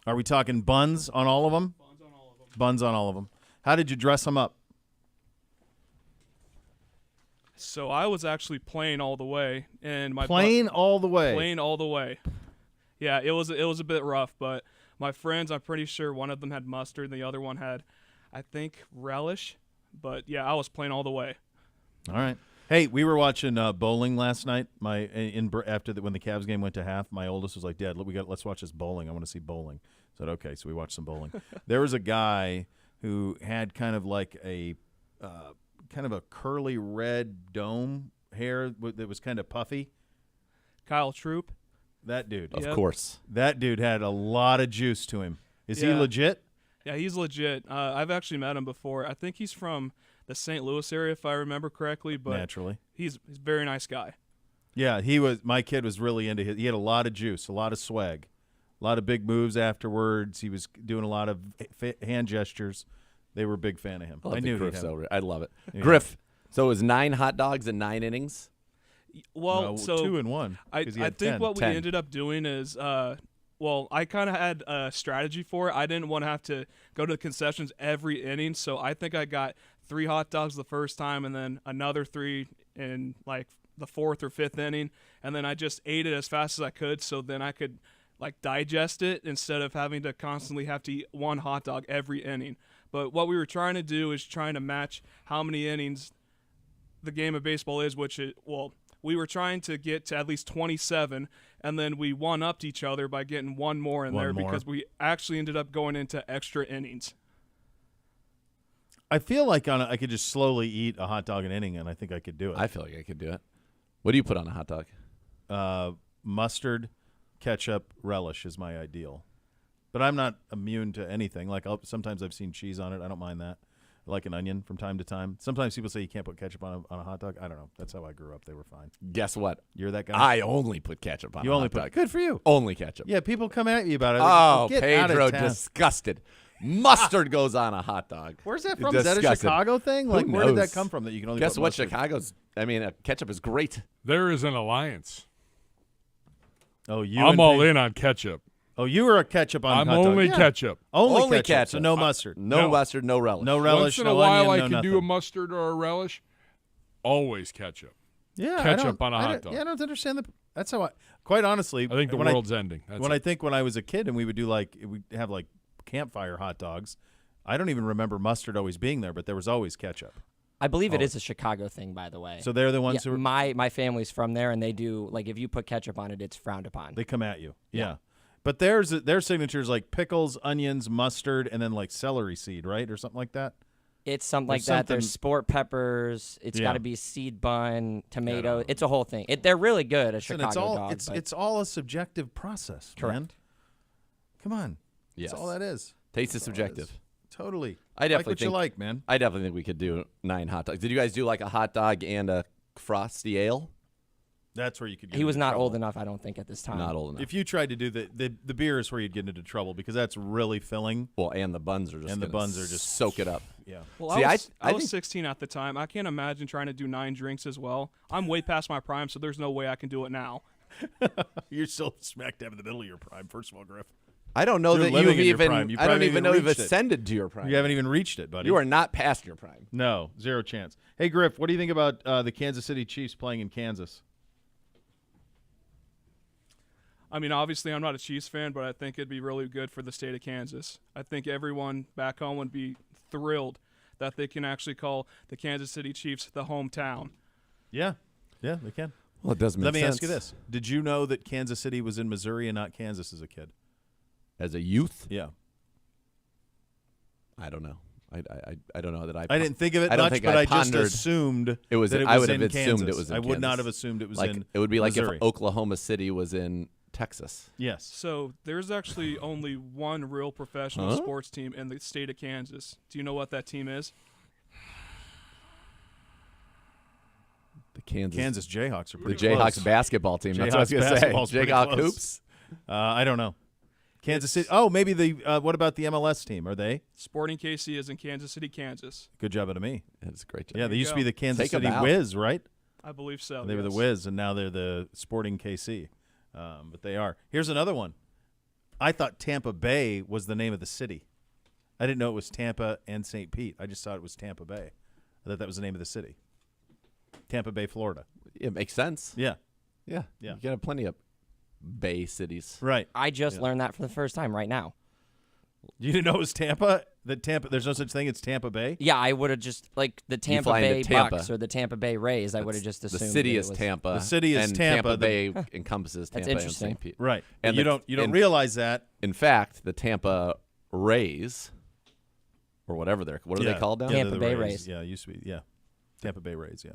Are we talking buns on all of them? Buns on all of them. How did you dress them up? So I was actually playing all the way, and my Plain all the way. playing all the way. Yeah, it was a bit rough, but my friends, I'm pretty sure one of them had mustard, and the other one had, I think, relish. But yeah, I was playing all the way. All right. Hey, we were watching bowling last night. When the Cavs game went to half, my oldest was like, "Dad, let's watch this bowling. I want to see bowling." I said, "Okay." So we watched some bowling. There was a guy who had kind of like a curly red dome hair that was kind of puffy. Kyle Troop. That dude. Of Yep. course. That dude had a lot of juice to him. Is he Yeah. legit? Yeah, he's legit. I've actually met him before. I think he's from the St. Louis area, if I remember correctly. But Naturally. he's a very nice guy. Yeah, my kid was really into his. He had a lot of juice, a lot of swag, a lot of big moves afterwards. He was doing a lot of hand gestures. They were a big fan of him. I knew he'd Griff's have. over. I love it. Yeah. Griff. So it was 9 hot dogs in 9 innings. Well, No, so 2 and 1. I 'cause he I had think 10. what we 10. ended up doing is, I kind of had a strategy for it. I didn't want to have to go to the concessions every inning, so I think I got 3 hot dogs the first time, and then another 3 in like the 4th or 5th inning, and then I just ate it as fast as I could, so then I could like digest it instead of having to constantly have to eat 1 hot dog every inning. But what we were trying to do is trying to match how many innings the game of baseball is, we were trying to get to at least 27, and then we one-upped each other by getting 1 more in One there more. because we actually ended up going into extra innings. I feel like I could just slowly eat a hot dog an inning, and I think I could do it. I feel like I could do it. What do you put on a hot dog? Mustard, ketchup, relish is my ideal. But I'm not immune to anything. Like sometimes I've seen cheese on it. I don't mind that. I like an onion from time to time. Sometimes people say you can't put ketchup on a hot dog. I don't know. That's how I grew up. They were fine. Guess what? You're that guy? I only put ketchup on You a only hot put dog. good for you. Only ketchup. Yeah, people come at you about it. Oh, Get out of Pedro, town. disgusted. Mustard goes on a hot dog. Where's that from? Is that a Disgusted. Chicago thing? Who Like, where did that knows? come from that you can only Guess put what? mustard? Chicago's. Ketchup is great. There is an alliance. Oh, I'm all in on ketchup. Oh, you were a ketchup on I'm hot dog. only Yeah. ketchup. Only ketchup. So no mustard. No No. mustard, no relish. No relish, Once in no a while, onion, I no can nothing. do a mustard or a relish. Always ketchup. Yeah, I ketchup don't- on a I hot don't- dog. Yeah, I don't understand That's how quite honestly. I think the when world's ending. That's when it. I think when I was a kid and we would do we'd have like campfire hot dogs. I don't even remember mustard always being there, but there was always ketchup. I believe it is a Chicago thing, by the way. So they're the ones Yeah, who my family's from there, and they do, like, if you put ketchup on it, it's frowned upon. they come at you. Yeah. But their signatures like pickles, onions, mustard, and then like celery seed, right, or something like that. It's something like There's that. something- There's sport peppers. It's Yeah. got to be seed bun, tomato. It's a whole thing. They're really good at And Chicago it's all dog. but it's all a subjective process, man. Correct. Come on, Yes. that's all that is. Taste is subjective. Totally. I definitely like what you think- like, man. I definitely think we could do 9 hot dogs. Did you guys do like a hot dog and a frosty ale? That's where you could. Get he was into not trouble. old enough, I don't think, at this time. Not old enough. If you tried to do the beer is where you'd get into trouble because that's really filling. Well, and the buns are just And the gonna buns are just- soak it up. Yeah. Well, See, I was I think- 16 at the time. I can't imagine trying to do 9 drinks as well. I'm way past my prime, so there's no way I can do it now. You're still smack dab in the middle of your prime. First of all, Griff, I don't know You're that living you've in your even. prime. You I don't probably even haven't know you've reached it. ascended to your prime. you haven't even reached it, buddy. You are not past your prime. No, zero chance. Hey, Griff, what do you think about the Kansas City Chiefs playing in Kansas? I mean, obviously, I'm not a Chiefs fan, but I think it'd be really good for the state of Kansas. I think everyone back home would be thrilled that they can actually call the Kansas City Chiefs the hometown. Yeah, they can. Well, it does make Let me sense. ask you this: did you know that Kansas City was in Missouri and not Kansas as a kid? as a youth. Yeah. I don't know. I don't know that I didn't think of it I don't much, think but I I just pondered assumed it was. that it I was would have in assumed Kansas. it was in I would not Kansas. have assumed it was like in it would be like Missouri. if Oklahoma City was in Texas. Yes. So there's actually only one real professional sports team in the state of Kansas. Do you know what that team is? The Kansas Jayhawks are the pretty Jayhawks close. basketball team. That's what I was Jayhawks going to say. basketball's pretty Jayhawk close. hoops. I don't know. Kansas City. Oh, maybe the. What about the MLS team? Are they? Sporting KC is in Kansas City, Kansas. Good job out of me. That's a great job. Yeah, they you used to go. be the Kansas Take 'em City out. Wiz, right? I believe so. They were the yes. Wiz, and now they're the Sporting KC. But they are. Here's another one. I thought Tampa Bay was the name of the city. I didn't know it was Tampa and St. Pete. I just thought it was Tampa Bay. I thought that was the name of the city. Tampa Bay, Florida. It makes sense. Yeah. Yeah. Yeah. You got plenty of bay cities. Right. I just learned that for the first time right now. You didn't know it was Tampa? There's no such thing as Tampa Bay? Yeah, I would have just like the Tampa fly into Bay Tampa. Bucks or the Tampa Bay Rays. I would have just The assumed city that is it was, Tampa. The city is and Tampa. Bay encompasses That's Tampa and interesting. St. Pete. Right. And you the- don't and- realize that. In fact, the Tampa Rays, or whatever what are they called now? Yeah, Tampa they're the Bay Rays. Yeah, it used to be. Yeah. Tampa Bay Rays, yeah.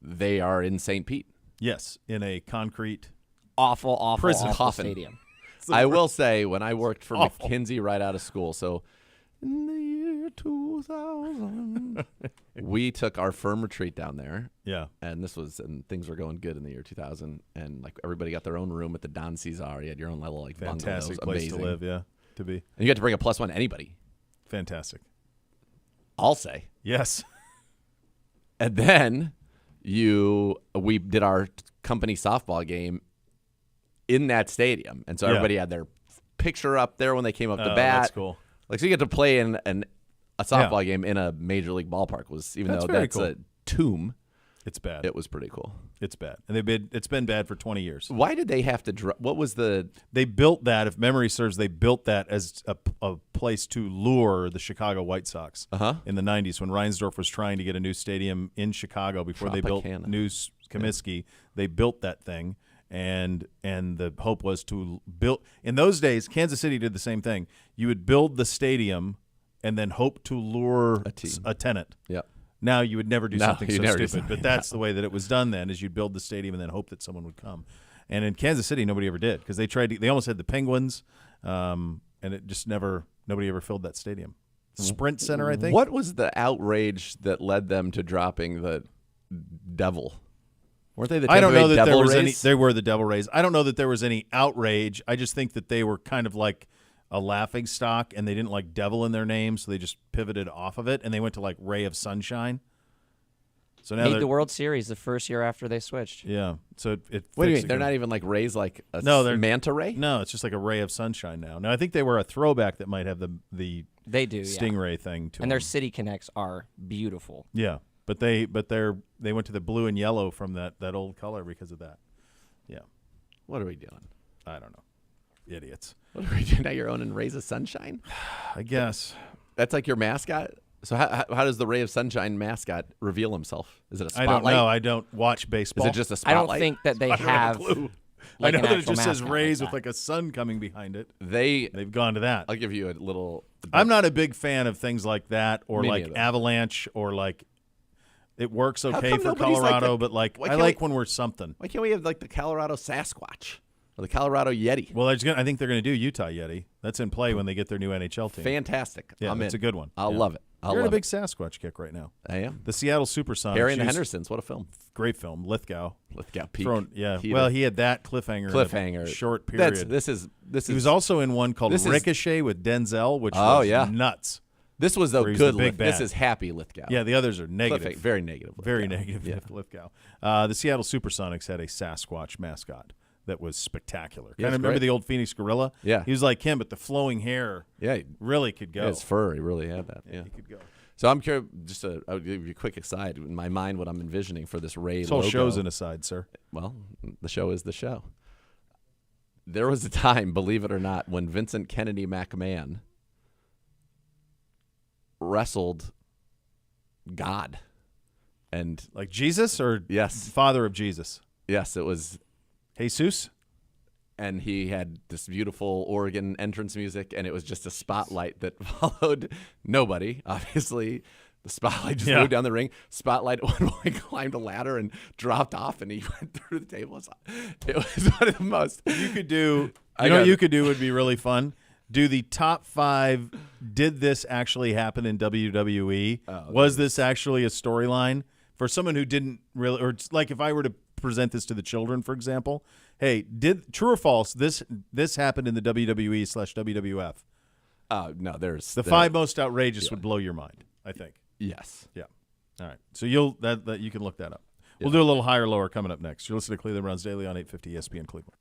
They are in St. Pete. Yes, in a concrete. awful, Prison awful coffin. stadium. I will say, when I worked for Awful. McKinsey right out of school, so in the year 2000, we took our firm retreat down there, Yeah. and things were going good in the year 2000, and like everybody got their own room at the Don Cesar. You had your own little like Fantastic bungalows, place amazing. to live, yeah. To be. And you got to bring a +1 to anybody. Fantastic. I'll say. Yes. And then we did our company softball game in that stadium, and so Yeah. everybody had their picture up there when they came up to Oh, bat. that's cool. Like, so you get to play in a softball game in a major league ballpark. Even That's though very that's cool. a tomb, It's bad. it was pretty cool. It's bad. And it's been bad for 20 years. Why did they have to? What was the? They built that, if memory serves, they built that as a place to lure the Chicago White Sox in the 90s when Reinsdorf was trying to get a new stadium in Chicago before they built Tropicana. New Comiskey. They built that thing, and the hope was to build. In those days, Kansas City did the same thing. You would build the stadium and then hope to lure A team. a tenant. Yeah. Now you would never do No, something you'd so never do stupid, something, but that's the way that it was done then. Is you'd build the stadium and then hope that someone would come. And in Kansas City, nobody ever did because they almost had the Penguins, and it just nobody ever filled that stadium. Sprint Center, I think. What was the outrage that led them to dropping the Devil? Weren't they the? I don't Tampa know Bay that there Devil was any. Rays? They were the Devil Rays. I don't know that there was any outrage. I just think that they were kind of like a laughing stock, and they didn't like devil in their name, so they just pivoted off of it, and they went to like Ray of Sunshine. So now Made they're the World Series the first year after they switched. yeah. So it What do you fixed mean? it They're again. not even like rays, like a No, they're- manta ray. No, it's just like a ray of sunshine now. Now I think they were a throwback that might have the They do, yeah. stingray thing to And their them. city connects are beautiful. Yeah, but they went to the blue and yellow from that old color because of that. Yeah, What are we doing? I don't know, idiots. What are we doing? Now you're owning Rays of Sunshine. I guess That's like your mascot. So how does the Ray of Sunshine mascot reveal himself? Is it a I spotlight? don't know. I don't watch baseball. Is it just a I spotlight? don't think that they I don't have have a clue. like I an know that it actual just says mascot Rays like with that. like a sun coming behind it. They've gone to that. I'll give you a little. I'm not a big fan of things like that or Me like neither. Avalanche or like. It works okay come for nobody's like Colorado, the- but like why I can't like we- when we're something. Why can't we have like the Colorado Sasquatch or the Colorado Yeti? Well, I think they're going to do Utah Yeti. That's in play when they get their new NHL team. Fantastic. Yeah, I'm it's in. a good one. I'll Yeah. love it. I'll You're in a love big it. Sasquatch kick right now. I am. The Seattle SuperSonics. Harry and the used- Hendersons. What a film. Great film. Lithgow. Let's get peak. Yeah. Heater. Well, he had that cliffhanger. in a short period. This is. He was also in one called this is- Ricochet with Denzel, which Oh, was yeah. nuts. This was the where he's good the big Lithgow. This bad. is happy Lithgow. Yeah, the others are negative. Very negative. Very Lithgow. negative. Yeah. Lithgow. The Seattle SuperSonics had a Sasquatch mascot that was spectacular. Yeah, Kind it's of remember great. the old Phoenix Gorilla? Yeah. He was like him, but the flowing hair Yeah. really could go. His fur. He really had that. Yeah. He could go. So I'm curious. I'll give you a quick aside. In my mind, what I'm envisioning for this Ray This whole logo. show's an aside, sir. Well, the show is the show. There was a time, believe it or not, when Vincent Kennedy McMahon wrestled God. And Like Jesus or yes, father of Jesus? yes, it was. Jesus? and he had this beautiful organ entrance music, and it was just a spotlight that followed nobody, obviously. The spotlight just moved down the ring. Spotlight at one point climbed a ladder and dropped off, and he went through the table. It was one of the most. You could do. You know what you could do would be really fun. Do the top 5. Did this actually happen in WWE? Was this actually a storyline for someone who didn't really, or it's like if I were to present this to the children, for example? Hey, did true or false? This happened in the WWE/WWF. No, there's The 5 most outrageous would blow your mind, I think. Yes. Yeah. All right. So you'll that you can look that up. We'll do a little higher lower coming up next. You're listening to Cleveland Browns Daily on 850 ESPN Cleveland.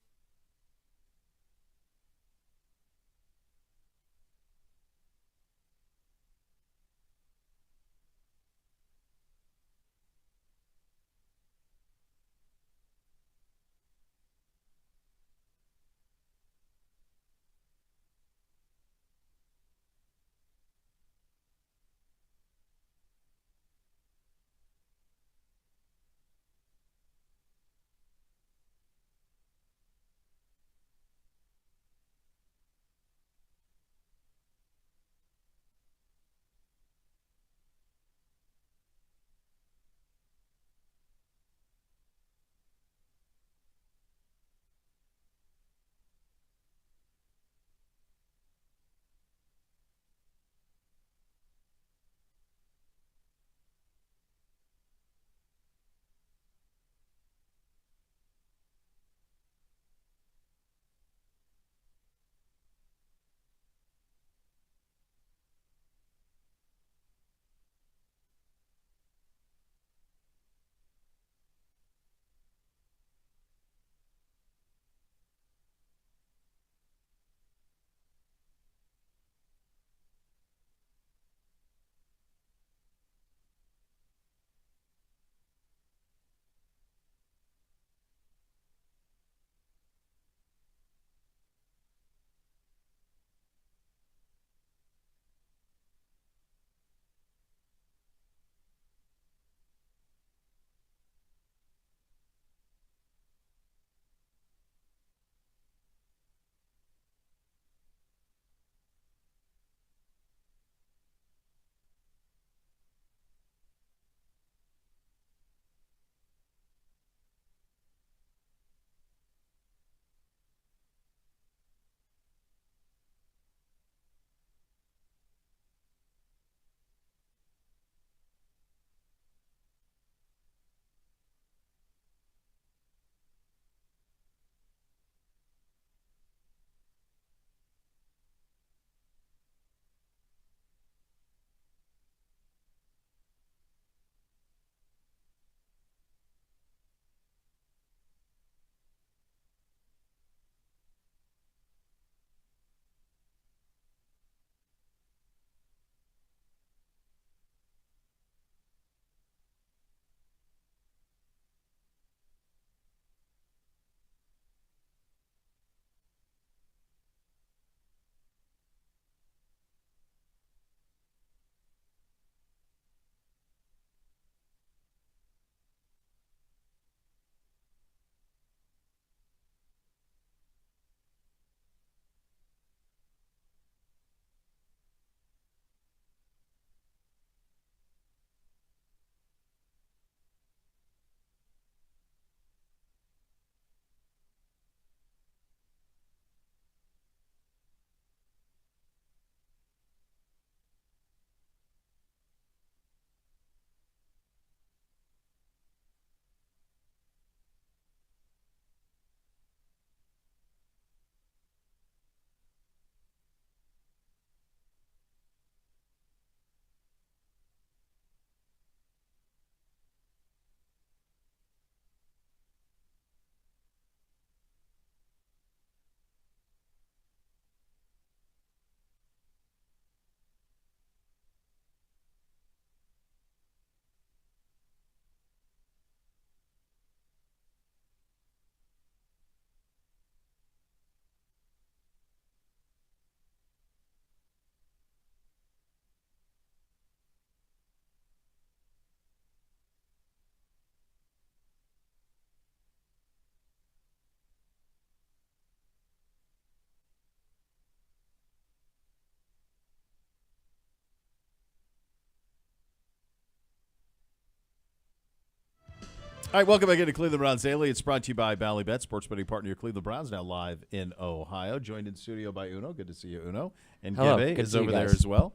All right, welcome back into Cleveland Browns Daily. It's brought to you by Bally Bet, sports betting partner of your Cleveland Browns, now live in Ohio. Joined in studio by Uno. Good to see you, Uno. And Hello, Gebe good is to see you over there guys. as well.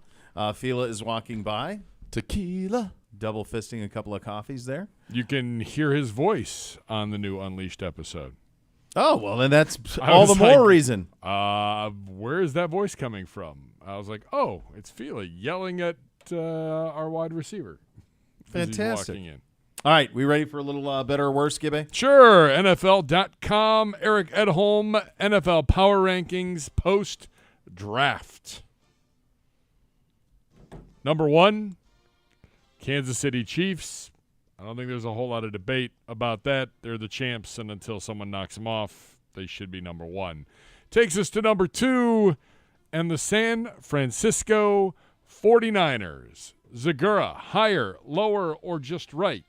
Fila is walking by, Tequila. double fisting a couple of coffees there. You can hear his voice on the new Unleashed episode. Oh, well, then that's I all the was more like, reason. Where is that voice coming from? I was like, oh, it's Fila yelling at our wide receiver. as he's Fantastic. walking in. All right, we ready for a little better or worse, Gibbe? Sure. NFL.com, Eric Edholm, NFL Power Rankings post-draft. Number 1, Kansas City Chiefs. I don't think there's a whole lot of debate about that. They're the champs, and until someone knocks them off, they should be number 1. Takes us to number 2, and the San Francisco 49ers. Zagura, higher, lower, or just right?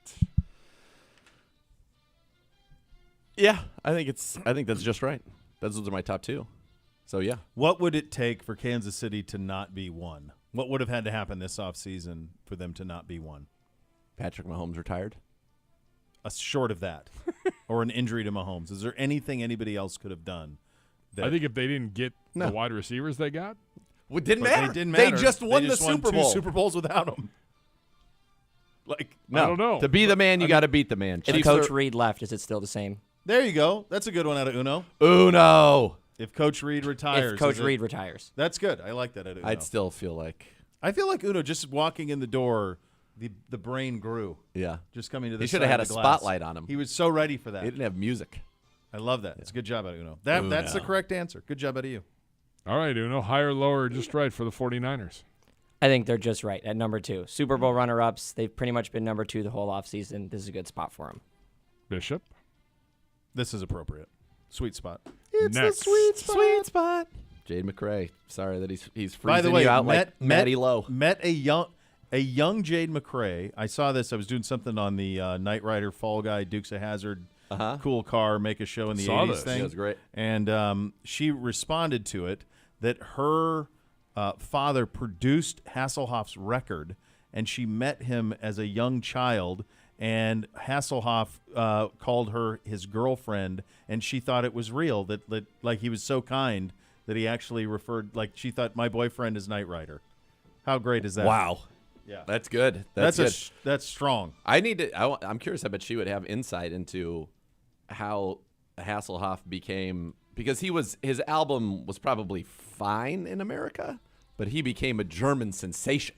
Yeah, I think that's just right. Those are my top 2. So yeah, What would it take for Kansas City to not be 1? What would have had to happen this offseason for them to not be 1? Patrick Mahomes retired. Short of that, or an injury to Mahomes. Is there anything anybody else could have done? I think if they didn't get No. the wide receivers they got, It didn't But matter. They didn't matter. They just won the Super Bowl. 2 Super Bowls without him. Like, No, I don't know. To be the man, you got to beat the man. If Chiefs Coach are- Reed left, is it still the same? there you go. That's a good one out of Uno. Uno. If Coach Reed retires. If Coach is it- Reed retires. That's good. I like that out of Uno. I'd still feel like, I feel like Uno just walking in the door, the brain grew. yeah. Just coming to the He should side have had of a the glass. spotlight on him. He was so ready for that. He didn't have music. I love that. It's a good job out of Uno. That's the correct answer. Good job out of you. all right, Uno, higher, lower, or just right for the 49ers. I think they're just right at number 2. Super Bowl runner-ups. They've pretty much been number 2 the whole offseason. This is a good spot for them. Bishop. This is appropriate. Sweet spot. Next. Sweet spot. Jade McRae. Sorry that he's freezing By the way, you out met like Matty Lowe. Met a young Jade McRae. I saw this. I was doing something on the Knight Rider Fall Guy Dukes of Hazzard cool car make a show in the Saw 80s this. thing. Yeah, it was great. And she responded to it that her father produced Hasselhoff's record, and she met him as a young child. And Hasselhoff called her his girlfriend, and she thought it was real. That like he was so kind that he actually referred, like she thought my boyfriend is Knight Rider. How great is that? Wow. Yeah, That's good. That's good. that's strong. I need to. I'm curious. I bet she would have insight into how Hasselhoff became, because his album was probably fine in America, but he became a German sensation.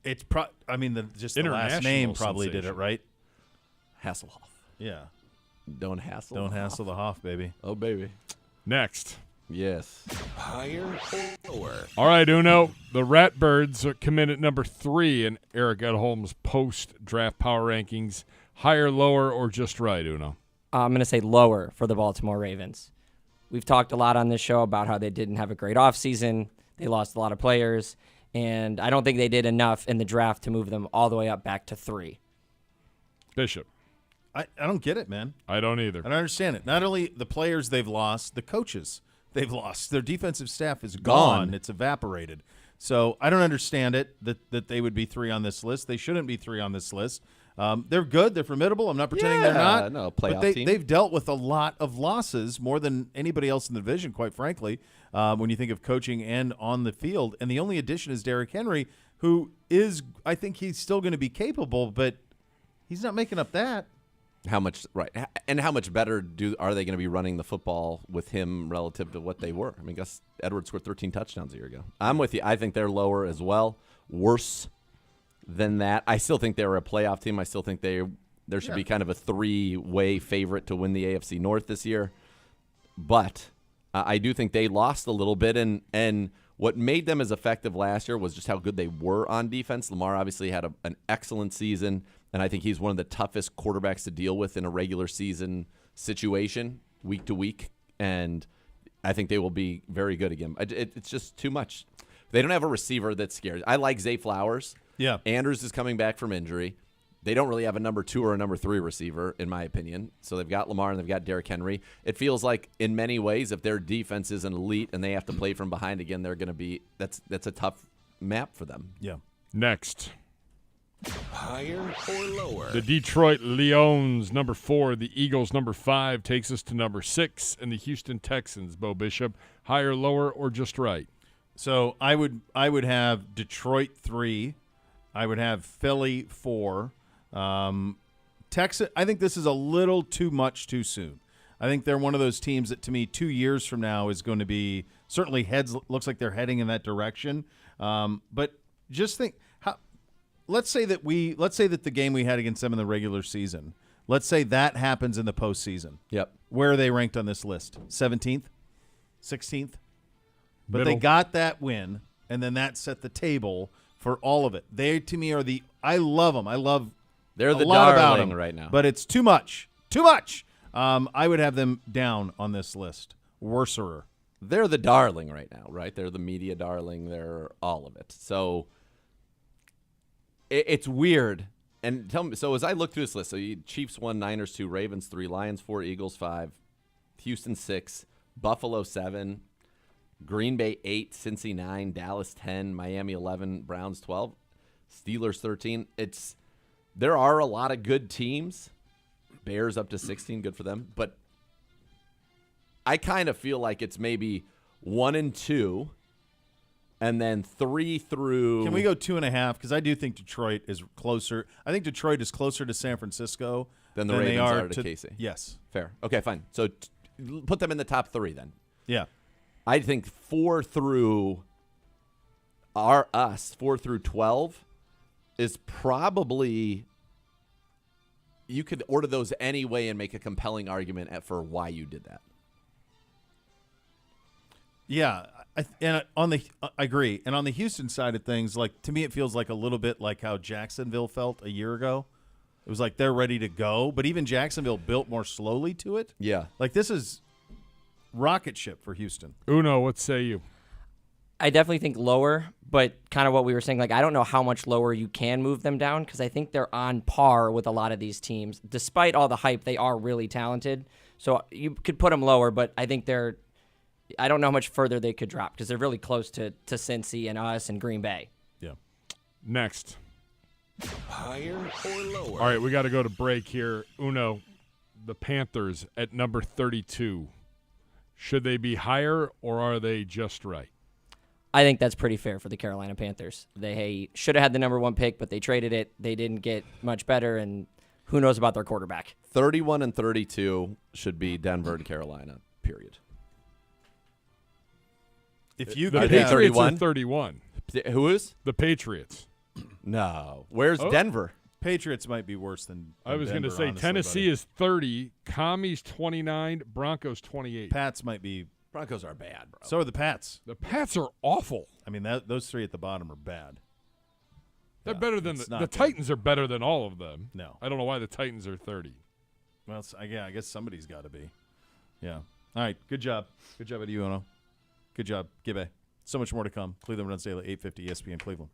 It's the last International name probably did it sensation. right. Hasselhoff. Yeah, Don't hassle. don't the hassle the Hoff, baby. Hoff. Oh baby. Next. Yes. All right, Uno. The Ratbirds come in at number 3 in Eric Edholm's post-draft power rankings. Higher, lower, or just right, Uno? I'm going to say lower for the Baltimore Ravens. We've talked a lot on this show about how they didn't have a great offseason. They lost a lot of players, and I don't think they did enough in the draft to move them all the way up back to 3. Bishop. I don't get it, man. I don't either. I don't understand it. Not only the players they've lost, the coaches they've lost. Their defensive staff is gone. It's evaporated. So I don't understand it that they would be 3 on this list. They shouldn't be 3 on this list. They're good. They're formidable. I'm not pretending they're not. No, but playoff team. they've dealt with a lot of losses, more than anybody else in the division, quite frankly, when you think of coaching and on the field. And the only addition is Derrick Henry, who is, I think he's still going to be capable, but he's not making up that. How much and how much better are they going to be running the football with him relative to what they were? I mean, Gus Edwards scored 13 touchdowns a year ago. I'm with you. I think they're lower as well. Worse than that. I still think they were a playoff team. I still think there should be kind of a 3-way favorite to win the AFC North this year. But I do think they lost a little bit, and what made them as effective last year was just how good they were on defense. Lamar obviously had an excellent season, and I think he's one of the toughest quarterbacks to deal with in a regular season situation, week to week, and I think they will be very good again. It's just too much. They don't have a receiver that scares. I like Zay Flowers. Yeah. Andrews is coming back from injury. They don't really have a number 2 or a number 3 receiver, in my opinion. So they've got Lamar and they've got Derrick Henry. It feels like, in many ways, if their defense is an elite and they have to play from behind again, they're going to be – that's a tough map for them. Yeah. Next. Higher or lower? The Detroit Lions, number 4. The Eagles, number 5, takes us to number 6. And the Houston Texans, Bo Bishop, higher, lower, or just right? So I would have Detroit 3. I would have Philly 4. Texas. I think this is a little too much too soon. I think they're one of those teams that, to me, 2 years from now is going to be certainly looks like they're heading in that direction. But just think how. Let's say that the game we had against them in the regular season. Let's say that happens in the postseason. Yep. Where are they ranked on this list? 17th, 16th. But they Middle. got that win, and then that set the table for all of it. They, to me, are I love them. I love They're the a lot about darling them, right now. but it's too much. Too much. I would have them down on this list. Worserer. They're the darling right now, right? They're the media darling. They're all of it. So it's weird. And tell me, so as I look through this list, so Chiefs 1, Niners 2, Ravens 3, Lions 4, Eagles 5, Houston 6, Buffalo 7, Green Bay 8, Cincy 9, Dallas 10, Miami 11, Browns 12, Steelers 13. There are a lot of good teams. Bears up to 16, good for them. But I kind of feel like it's maybe 1 and 2, and then 3 through. Can we go 2.5? Because I do think Detroit is closer. I think Detroit is closer to San Francisco Than the they Ravens are are to KC. Yes. Fair. Okay, fine. So put them in the top 3 then. Yeah. I think 4 through 12 is probably. You could order those anyway and make a compelling argument for why you did that. Yeah, I agree. And on the Houston side of things, like to me, it feels like a little bit like how Jacksonville felt a year ago. It was like they're ready to go, but even Jacksonville built more slowly to it. Yeah. Like this is rocket ship for Houston. Uno, what say you? I definitely think lower, but kind of what we were saying, like I don't know how much lower you can move them down because I think they're on par with a lot of these teams. Despite all the hype, they are really talented. So you could put them lower, but I think I don't know how much further they could drop because they're really close to Cincy and us and Green Bay. Yeah. Next. Higher or lower? All right, we got to go to break here. Uno, the Panthers at number 32. Should they be higher or are they just right? I think that's pretty fair for the Carolina Panthers. They should have had the number 1 pick, but they traded it. They didn't get much better, and who knows about their quarterback. 31 and 32 should be Denver and Carolina, period. If you The could Patriots have, are 31? 31. Who is? The Patriots. No. Where's Oh. Denver? Patriots might be worse than I was going to Denver, say honestly, Tennessee buddy. is 30, Commies 29, Broncos 28. Pats might be. Broncos are bad, bro. So are the Pats. The Pats are awful. I mean, those 3 at the bottom are bad. They're Yeah, better than it's the not good. Titans are better than all of them. No. I don't know why the Titans are 30. Well, I guess somebody's got to be. Yeah. All right. Good job. Good job at you, Uno. Good job, Gibbe. So much more to come. Cleveland Runs Daily, 850 ESPN Cleveland.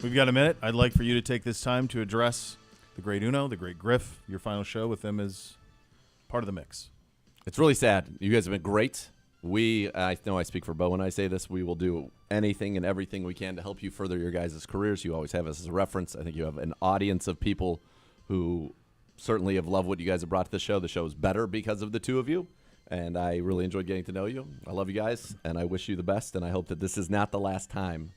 We've got a minute. I'd like for you to take this time to address the great Uno, the great Griff. Your final show with them is part of the mix. It's really sad. You guys have been great. I know I speak for Bo when I say this. We will do anything and everything we can to help you further your guys' careers. You always have us as a reference. I think you have an audience of people who certainly have loved what you guys have brought to the show. The show is better because of the two of you, and I really enjoyed getting to know you. I love you guys, and I wish you the best, and I hope that this is not the last time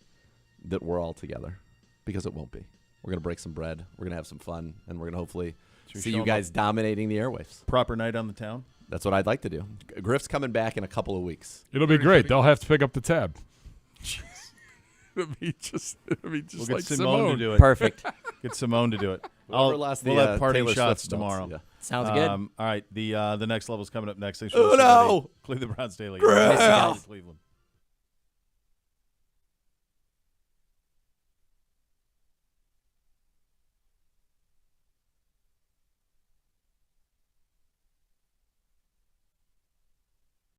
that we're all together, because it won't be. We're going to break some bread. We're going to have some fun, and we're going to hopefully see you guys dominating the airwaves. Proper night on the town. That's what I'd like to do. Griff's coming back in a couple of weeks. It'll be great. They'll have to pick up the tab. it'll be just We'll like get Simone Simone. to do it. Perfect. Get Simone to do it. Whoever lost we'll the, have parting Taylor shots Swift notes. tomorrow. Yeah. Sounds good. All right, the next level's coming up next. Thanks for Oh, listening, no. everybody. Cleveland Browns Daily. Miss you guys. Cleveland.